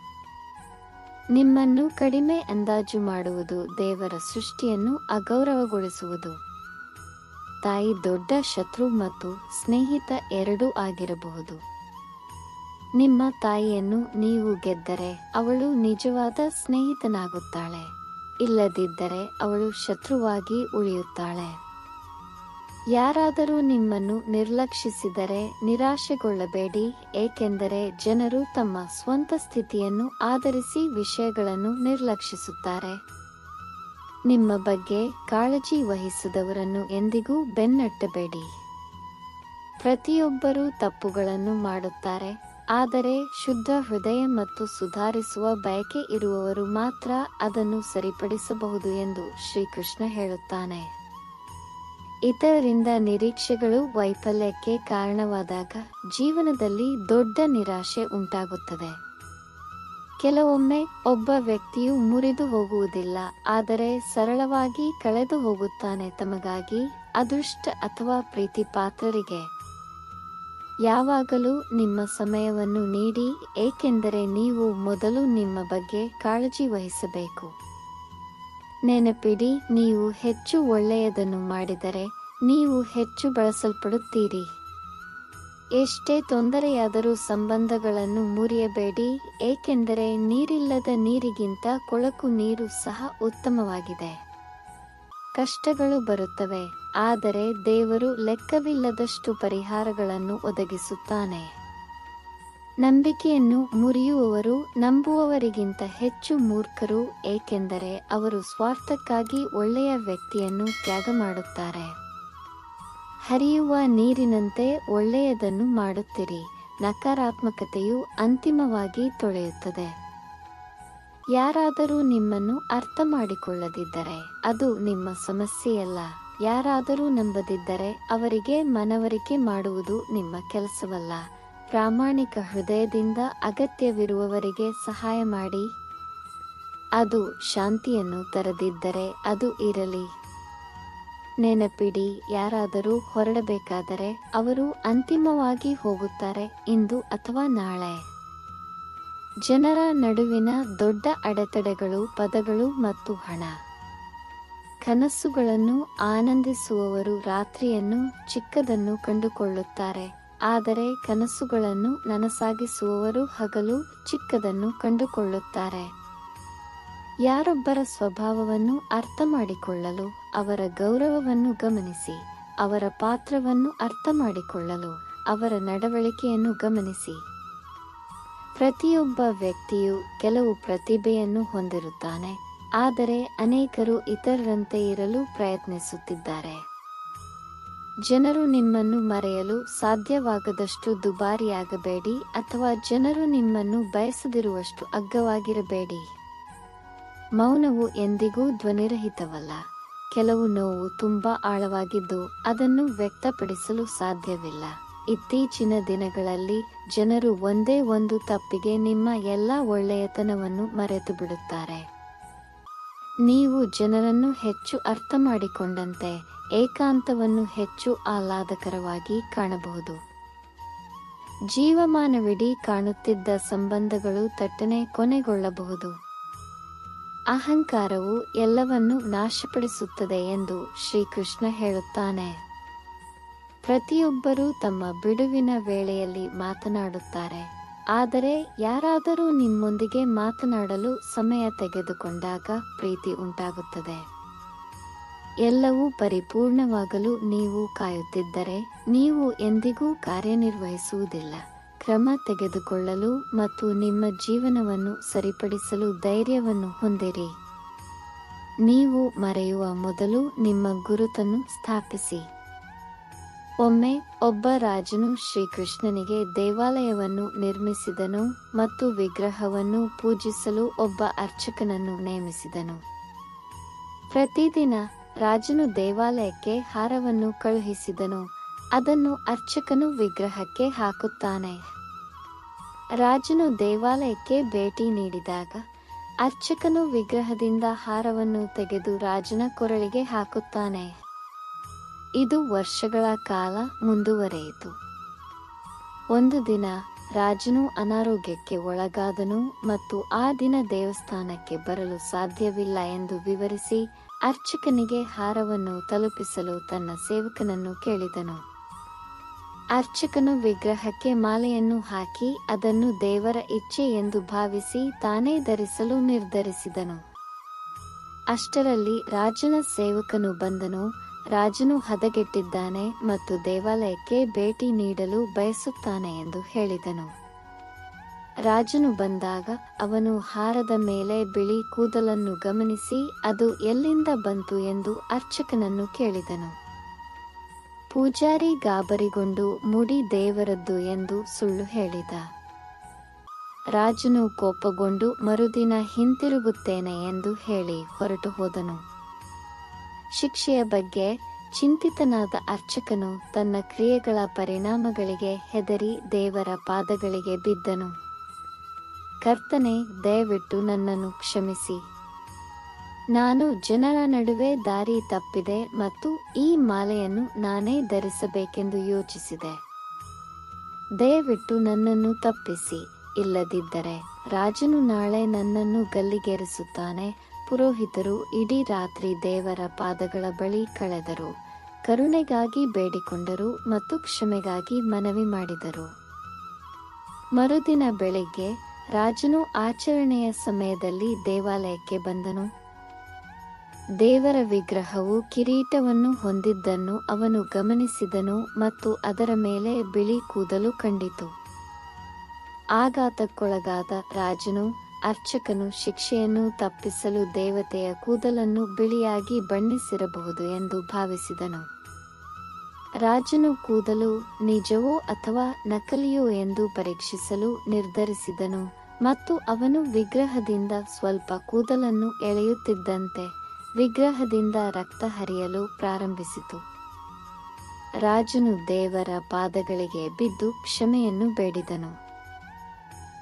ನಿಮ್ಮನ್ನು ಕಡಿಮೆ ಅಂದಾಜು ಮಾಡುವುದು ದೇವರ ಸೃಷ್ಟಿಯನ್ನು ಅಗೌರವಗೊಳಿಸುವುದು. ತಾಯಿ ದೊಡ್ಡ ಶತ್ರು ಮತ್ತು ಸ್ನೇಹಿತ ಎರಡೂ ಆಗಿರಬಹುದು. ನಿಮ್ಮ ತಾಯಿಯನ್ನು ನೀವು ಗೆದ್ದರೆ ಅವಳು ನಿಜವಾದ ಸ್ನೇಹಿತನಾಗುತ್ತಾಳೆ, ಇಲ್ಲದಿದ್ದರೆ ಅವಳು ಶತ್ರುವಾಗಿ ಉಳಿಯುತ್ತಾಳೆ. ಯಾರಾದರೂ ನಿಮ್ಮನ್ನು ನಿರ್ಲಕ್ಷಿಸಿದರೆ ನಿರಾಶೆಗೊಳ್ಳಬೇಡಿ, ಏಕೆಂದರೆ ಜನರು ತಮ್ಮ ಸ್ವಂತ ಸ್ಥಿತಿಯನ್ನು ಆಧರಿಸಿ ವಿಷಯಗಳನ್ನು ನಿರ್ಲಕ್ಷಿಸುತ್ತಾರೆ. ನಿಮ್ಮ ಬಗ್ಗೆ ಕಾಳಜಿ ವಹಿಸದವರನ್ನು ಎಂದಿಗೂ ಬೆನ್ನಟ್ಟಬೇಡಿ. ಪ್ರತಿಯೊಬ್ಬರೂ ತಪ್ಪುಗಳನ್ನು ಮಾಡುತ್ತಾರೆ, ಆದರೆ ಶುದ್ಧ ಹೃದಯ ಮತ್ತು ಸುಧಾರಿಸುವ ಬಯಕೆ ಇರುವವರು ಮಾತ್ರ ಅದನ್ನು ಸರಿಪಡಿಸಬಹುದು ಎಂದು ಶ್ರೀಕೃಷ್ಣ ಹೇಳುತ್ತಾನೆ. ಇತರರಿಂದ ನಿರೀಕ್ಷೆಗಳು ವೈಫಲ್ಯಕ್ಕೆ ಕಾರಣವಾದಾಗ ಜೀವನದಲ್ಲಿ ದೊಡ್ಡ ನಿರಾಶೆ ಉಂಟಾಗುತ್ತದೆ. ಕೆಲವೊಮ್ಮೆ ಒಬ್ಬ ವ್ಯಕ್ತಿಯು ಮುರಿದು ಹೋಗುವುದಿಲ್ಲ, ಆದರೆ ಸರಳವಾಗಿ ಕಳೆದು ಹೋಗುತ್ತಾನೆ, ತಮಗಾಗಿ, ಅದೃಷ್ಟ ಅಥವಾ ಪ್ರೀತಿ ಪಾತ್ರರಿಗೆ. ಯಾವಾಗಲೂ ನಿಮ್ಮ ಸಮಯವನ್ನು ನೀಡಿ, ಏಕೆಂದರೆ ನೀವು ಮೊದಲು ನಿಮ್ಮ ಬಗ್ಗೆ ಕಾಳಜಿ ವಹಿಸಬೇಕು. ನೆನಪಿಡಿ, ನೀವು ಹೆಚ್ಚು ಒಳ್ಳೆಯದನ್ನು ಮಾಡಿದರೆ ನೀವು ಹೆಚ್ಚು ಬಳಸಲ್ಪಡುತ್ತೀರಿ. ಎಷ್ಟೇ ತೊಂದರೆಯಾದರೂ ಸಂಬಂಧಗಳನ್ನು ಮುರಿಯಬೇಡಿ, ಏಕೆಂದರೆ ನೀರಿಲ್ಲದ ನೀರಿಗಿಂತ ಕೊಳಕು ನೀರು ಸಹ ಉತ್ತಮವಾಗಿದೆ. ಕಷ್ಟಗಳು ಬರುತ್ತವೆ, ಆದರೆ ದೇವರು ಲೆಕ್ಕವಿಲ್ಲದಷ್ಟು ಪರಿಹಾರಗಳನ್ನು ಒದಗಿಸುತ್ತಾನೆ. ನಂಬಿಕೆಯನ್ನು ಮುರಿಯುವವರು ನಂಬುವವರಿಗಿಂತ ಹೆಚ್ಚು ಮೂರ್ಖರು, ಏಕೆಂದರೆ ಅವರು ಸ್ವಾರ್ಥಕ್ಕಾಗಿ ಒಳ್ಳೆಯ ವ್ಯಕ್ತಿಯನ್ನು ತ್ಯಾಗ ಮಾಡುತ್ತಾರೆ. ಹರಿಯುವ ನೀರಿನಂತೆ ಒಳ್ಳೆಯದನ್ನು ಮಾಡುತ್ತಿರಿ, ನಕಾರಾತ್ಮಕತೆಯು ಅಂತಿಮವಾಗಿ ತೊಳೆಯುತ್ತದೆ. ಯಾರಾದರೂ ನಿಮ್ಮನ್ನು ಅರ್ಥ ಮಾಡಿಕೊಳ್ಳದಿದ್ದರೆ ಅದು ನಿಮ್ಮ ಸಮಸ್ಯೆಯಲ್ಲ. ಯಾರಾದರೂ ನಂಬದಿದ್ದರೆ ಅವರಿಗೆ ಮನವರಿಕೆ ಮಾಡುವುದು ನಿಮ್ಮ ಕೆಲಸವಲ್ಲ. ಪ್ರಾಮಾಣಿಕ ಹೃದಯದಿಂದ ಅಗತ್ಯವಿರುವವರಿಗೆ ಸಹಾಯ ಮಾಡಿ. ಅದು ಶಾಂತಿಯನ್ನು ತರದಿದ್ದರೆ ಅದು ಇರಲಿ. ನೆನಪಿಡಿ, ಯಾರಾದರೂ ಹೊರಡಬೇಕಾದರೆ ಅವರು ಅಂತಿಮವಾಗಿ ಹೋಗುತ್ತಾರೆ, ಇಂದು ಅಥವಾ ನಾಳೆ. ಜನರ ನಡುವಿನ ದೊಡ್ಡ ಅಡೆತಡೆಗಳು ಪದಗಳು ಮತ್ತು ಹಣ. ಕನಸುಗಳನ್ನು ಆನಂದಿಸುವವರು ರಾತ್ರಿಯನ್ನು ಚಿಕ್ಕದನ್ನು ಕಂಡುಕೊಳ್ಳುತ್ತಾರೆ, ಆದರೆ ಕನಸುಗಳನ್ನು ನನಸಾಗಿಸುವವರು ಹಗಲು ಚಿಕ್ಕದನ್ನು ಕಂಡುಕೊಳ್ಳುತ್ತಾರೆ. ಯಾರೊಬ್ಬರ ಸ್ವಭಾವವನ್ನು ಅರ್ಥ ಮಾಡಿಕೊಳ್ಳಲು ಅವರ ಗೌರವವನ್ನು ಗಮನಿಸಿ, ಅವರ ಪಾತ್ರವನ್ನು ಅರ್ಥ ಮಾಡಿಕೊಳ್ಳಲು ಅವರ ನಡವಳಿಕೆಯನ್ನು ಗಮನಿಸಿ. ಪ್ರತಿಯೊಬ್ಬ ವ್ಯಕ್ತಿಯು ಕೆಲವು ಪ್ರತಿಭೆಯನ್ನು ಹೊಂದಿರುತ್ತಾನೆ, ಆದರೆ ಅನೇಕರು ಇತರರಂತೆ ಇರಲು ಪ್ರಯತ್ನಿಸುತ್ತಿದ್ದಾರೆ. ಜನರು ನಿಮ್ಮನ್ನು ಮರೆಯಲು ಸಾಧ್ಯವಾಗದಷ್ಟು ದುಬಾರಿಯಾಗಬೇಡಿ, ಅಥವಾ ಜನರು ನಿಮ್ಮನ್ನು ಬಯಸದಿರುವಷ್ಟು ಅಗ್ಗವಾಗಿರಬೇಡಿ. ಮೌನವು ಎಂದಿಗೂ ಧ್ವನಿರಹಿತವಲ್ಲ. ಕೆಲವು ನೋವು ತುಂಬಾ ಆಳವಾಗಿದ್ದು ಅದನ್ನು ವ್ಯಕ್ತಪಡಿಸಲು ಸಾಧ್ಯವಿಲ್ಲ. ಇತ್ತೀಚಿನ ದಿನಗಳಲ್ಲಿ ಜನರು ಒಂದೇ ಒಂದು ತಪ್ಪಿಗೆ ನಿಮ್ಮ ಎಲ್ಲ ಒಳ್ಳೆಯತನವನ್ನು ಮರೆತು ಬಿಡುತ್ತಾರೆ. ನೀವು ಜನರನ್ನು ಹೆಚ್ಚು ಅರ್ಥ ಮಾಡಿಕೊಂಡಂತೆ ಏಕಾಂತವನ್ನು ಹೆಚ್ಚು ಆಹ್ಲಾದಕರವಾಗಿ ಕಾಣಬಹುದು. ಜೀವಮಾನವಿಡೀ ಕಾಣುತ್ತಿದ್ದ ಸಂಬಂಧಗಳು ತಟ್ಟನೆ ಕೊನೆಗೊಳ್ಳಬಹುದು. ಅಹಂಕಾರವು ಎಲ್ಲವನ್ನೂ ನಾಶಪಡಿಸುತ್ತದೆ ಎಂದು ಶ್ರೀಕೃಷ್ಣ ಹೇಳುತ್ತಾನೆ. ಪ್ರತಿಯೊಬ್ಬರೂ ತಮ್ಮ ಬಿಡುವಿನ ವೇಳೆಯಲ್ಲಿ ಮಾತನಾಡುತ್ತಾರೆ, ಆದರೆ ಯಾರಾದರೂ ನಿಮ್ಮೊಂದಿಗೆ ಮಾತನಾಡಲು ಸಮಯ ತೆಗೆದುಕೊಂಡಾಗ ಪ್ರೀತಿ ಉಂಟಾಗುತ್ತದೆ. ಎಲ್ಲವೂ ಪರಿಪೂರ್ಣವಾಗಲು ನೀವು ಕಾಯುತ್ತಿದ್ದರೆ ನೀವು ಎಂದಿಗೂ ಕಾರ್ಯನಿರ್ವಹಿಸುವುದಿಲ್ಲ. ಕ್ರಮ ತೆಗೆದುಕೊಳ್ಳಲು ಮತ್ತು ನಿಮ್ಮ ಜೀವನವನ್ನು ಸರಿಪಡಿಸಲು ಧೈರ್ಯವನ್ನು ಹೊಂದಿರಿ. ನೀವು ಮರೆಯುವ ಮೊದಲು ನಿಮ್ಮ ಗುರುತನ್ನು ಸ್ಥಾಪಿಸಿ. ಒಮ್ಮೆ ಒಬ್ಬ ರಾಜನು ಶ್ರೀಕೃಷ್ಣನಿಗೆ ದೇವಾಲಯವನ್ನು ನಿರ್ಮಿಸಿದನು ಮತ್ತು ವಿಗ್ರಹವನ್ನು ಪೂಜಿಸಲು ಒಬ್ಬ ಅರ್ಚಕನನ್ನು ನೇಮಿಸಿದನು. ಪ್ರತಿದಿನ ರಾಜನು ದೇವಾಲಯಕ್ಕೆ ಹಾರವನ್ನು ಕಳುಹಿಸಿದನು, ಅದನ್ನು ಅರ್ಚಕನು ವಿಗ್ರಹಕ್ಕೆ ಹಾಕುತ್ತಾನೆ. ರಾಜನು ದೇವಾಲಯಕ್ಕೆ ಭೇಟಿ ನೀಡಿದಾಗ ಅರ್ಚಕನು ವಿಗ್ರಹದಿಂದ ಹಾರವನ್ನು ತೆಗೆದು ರಾಜನ ಕೊರಳಿಗೆ ಹಾಕುತ್ತಾನೆ. ಇದು ವರ್ಷಗಳ ಕಾಲ ಮುಂದುವರೆಯಿತು. ಒಂದು ದಿನ ರಾಜನು ಅನಾರೋಗ್ಯಕ್ಕೆ ಒಳಗಾದನು ಮತ್ತು ಆ ದಿನ ದೇವಸ್ಥಾನಕ್ಕೆ ಬರಲು ಸಾಧ್ಯವಿಲ್ಲ ಎಂದು ವಿವರಿಸಿ ಅರ್ಚಕನಿಗೆ ಹಾರವನ್ನು ತಲುಪಿಸಲು ತನ್ನ ಸೇವಕನನ್ನು ಕೇಳಿದನು. ಅರ್ಚಕನು ವಿಗ್ರಹಕ್ಕೆ ಮಾಲೆಯನ್ನು ಹಾಕಿ ಅದನ್ನು ದೇವರ ಇಚ್ಛೆ ಎಂದು ಭಾವಿಸಿ ತಾನೇ ಧರಿಸಲು ನಿರ್ಧರಿಸಿದನು. ಅಷ್ಟರಲ್ಲಿ ರಾಜನ ಸೇವಕನು ಬಂದನು. ರಾಜನು ಹದಗೆಟ್ಟಿದ್ದಾನೆ ಮತ್ತು ದೇವಾಲಯಕ್ಕೆ ಭೇಟಿ ನೀಡಲು ಬಯಸುತ್ತಾನೆ ಎಂದು ಹೇಳಿದನು. ರಾಜನು ಬಂದಾಗ ಅವನು ಹಾರದ ಮೇಲೆ ಬಿಳಿ ಕೂದಲನ್ನು ಗಮನಿಸಿ ಅದು ಎಲ್ಲಿಂದ ಬಂತು ಎಂದು ಅರ್ಚಕನನ್ನು ಕೇಳಿದನು. ಪೂಜಾರಿ ಗಾಬರಿಗೊಂಡು ಮುಡಿ ದೇವರದ್ದು ಎಂದು ಸುಳ್ಳು ಹೇಳಿದ. ರಾಜನು ಕೋಪಗೊಂಡು ಮರುದಿನ ಹಿಂತಿರುಗುತ್ತೇನೆ ಎಂದು ಹೇಳಿ ಹೊರಟು ಹೋದನು. ಶಿಕ್ಷೆಯ ಬಗ್ಗೆ ಚಿಂತಿತನಾದ ಅರ್ಚಕನು ತನ್ನ ಕ್ರಿಯೆಗಳ ಪರಿಣಾಮಗಳಿಗೆ ಹೆದರಿ ದೇವರ ಪಾದಗಳಿಗೆ ಬಿದ್ದನು. ಕರ್ತನೇ, ದಯವಿಟ್ಟು ನನ್ನನ್ನು ಕ್ಷಮಿಸಿ. ನಾನು ಜನರ ನಡುವೆ ದಾರಿ ತಪ್ಪಿದೆ ಮತ್ತು ಈ ಮಾಲೆಯನ್ನು ನಾನೇ ಧರಿಸಬೇಕೆಂದು ಯೋಚಿಸಿದೆ. ದಯವಿಟ್ಟು ನನ್ನನ್ನು ತಪ್ಪಿಸಿ, ಇಲ್ಲದಿದ್ದರೆ ರಾಜನು ನಾಳೆ ನನ್ನನ್ನು ಗಲ್ಲಿಗೇರಿಸುತ್ತಾನೆ. ಪುರೋಹಿತರು ಇಡೀ ರಾತ್ರಿ ದೇವರ ಪಾದಗಳ ಬಳಿ ಕಳೆದರು, ಕರುಣೆಗಾಗಿ ಬೇಡಿಕೊಂಡರು ಮತ್ತು ಕ್ಷಮೆಗಾಗಿ ಮನವಿ ಮಾಡಿದರು. ಮರುದಿನ ಬೆಳಿಗ್ಗೆ ರಾಜನು ಆಚರಣೆಯ ಸಮಯದಲ್ಲಿ ದೇವಾಲಯಕ್ಕೆ ಬಂದನು. ದೇವರ ವಿಗ್ರಹವು ಕಿರೀಟವನ್ನು ಹೊಂದಿದ್ದನ್ನು ಅವನು ಗಮನಿಸಿದನು ಮತ್ತು ಅದರ ಮೇಲೆ ಬಿಳಿ ಕೂದಲು ಕಂಡಿತು. ಆಘಾತಕ್ಕೊಳಗಾದ ರಾಜನು ಅರ್ಚಕನು ಶಿಕ್ಷೆಯನ್ನು ತಪ್ಪಿಸಲು ದೇವತೆಯ ಕೂದಲನ್ನು ಬಿಳಿಯಾಗಿ ಬಣ್ಣಿಸಿರಬಹುದು ಎಂದು ಭಾವಿಸಿದನು. ರಾಜನು ಕೂದಲು ನಿಜವೋ ಅಥವಾ ನಕಲಿಯೋ ಎಂದು ಪರೀಕ್ಷಿಸಲು ನಿರ್ಧರಿಸಿದನು ಮತ್ತು ಅವನು ವಿಗ್ರಹದಿಂದ ಸ್ವಲ್ಪ ಕೂದಲನ್ನು ಎಳೆಯುತ್ತಿದ್ದಂತೆ ವಿಗ್ರಹದಿಂದ ರಕ್ತ ಹರಿಯಲು ಪ್ರಾರಂಭಿಸಿತು. ರಾಜನು ದೇವರ ಪಾದಗಳಿಗೆ ಬಿದ್ದು ಕ್ಷಮೆಯನ್ನು ಬೇಡಿದನು.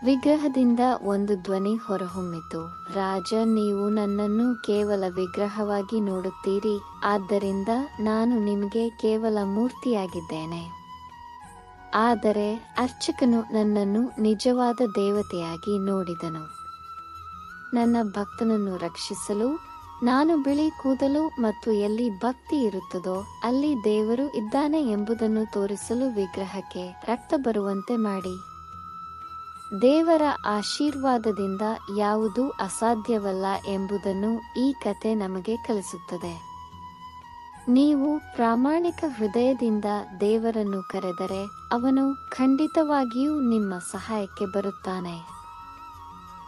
ವಿಗ್ರಹದಿಂದ ಒಂದು ಧ್ವನಿ ಹೊರಹೊಮ್ಮಿತು, ರಾಜ, ನೀವು ನನ್ನನ್ನು ಕೇವಲ ವಿಗ್ರಹವಾಗಿ ನೋಡುತ್ತೀರಿ, ಆದ್ದರಿಂದ ನಾನು ನಿಮಗೆ ಕೇವಲ ಮೂರ್ತಿಯಾಗಿದ್ದೇನೆ. ಆದರೆ ಅರ್ಚಕನು ನನ್ನನ್ನು ನಿಜವಾದ ದೇವತೆಯಾಗಿ ನೋಡಿದನು. ನನ್ನ ಭಕ್ತನನ್ನು ರಕ್ಷಿಸಲು ನಾನು ಬಿಳಿ ಕೂದಲು ಮತ್ತು ಎಲ್ಲಿ ಭಕ್ತಿ ಇರುತ್ತದೋ ಅಲ್ಲಿ ದೇವರು ಇದ್ದಾನೆ ಎಂಬುದನ್ನು ತೋರಿಸಲು ವಿಗ್ರಹಕ್ಕೆ ರಕ್ತ ಬರುವಂತೆ ಮಾಡಿ. ದೇವರ ಆಶೀರ್ವಾದದಿಂದ ಯಾವುದೂ ಅಸಾಧ್ಯವಲ್ಲ ಎಂಬುದನ್ನು ಈ ಕತೆ ನಮಗೆ ಕಲಿಸುತ್ತದೆ. ನೀವು ಪ್ರಾಮಾಣಿಕ ಹೃದಯದಿಂದ ದೇವರನ್ನು ಕರೆದರೆ ಅವನು ಖಂಡಿತವಾಗಿಯೂ ನಿಮ್ಮ ಸಹಾಯಕ್ಕೆ ಬರುತ್ತಾನೆ.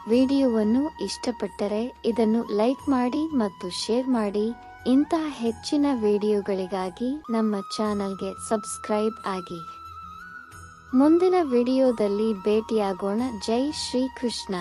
ವಿಡಿಯೋವನ್ನು ಇಷ್ಟಪಟ್ಟರೆ ಇದನ್ನು ಲೈಕ್ ಮಾಡಿ ಮತ್ತು ಶೇರ್ ಮಾಡಿ. ಇಂತಹ ಹೆಚ್ಚಿನ ವಿಡಿಯೋಗಳಿಗಾಗಿ ನಮ್ಮ ಚಾನೆಲ್ಗೆ ಸಬ್ಸ್ಕ್ರೈಬ್ ಆಗಿ. ಮುಂದಿನ ವಿಡಿಯೋದಲ್ಲಿ ಭೇಟಿಯಾಗೋಣ. ಜೈ ಶ್ರೀ ಕೃಷ್ಣ.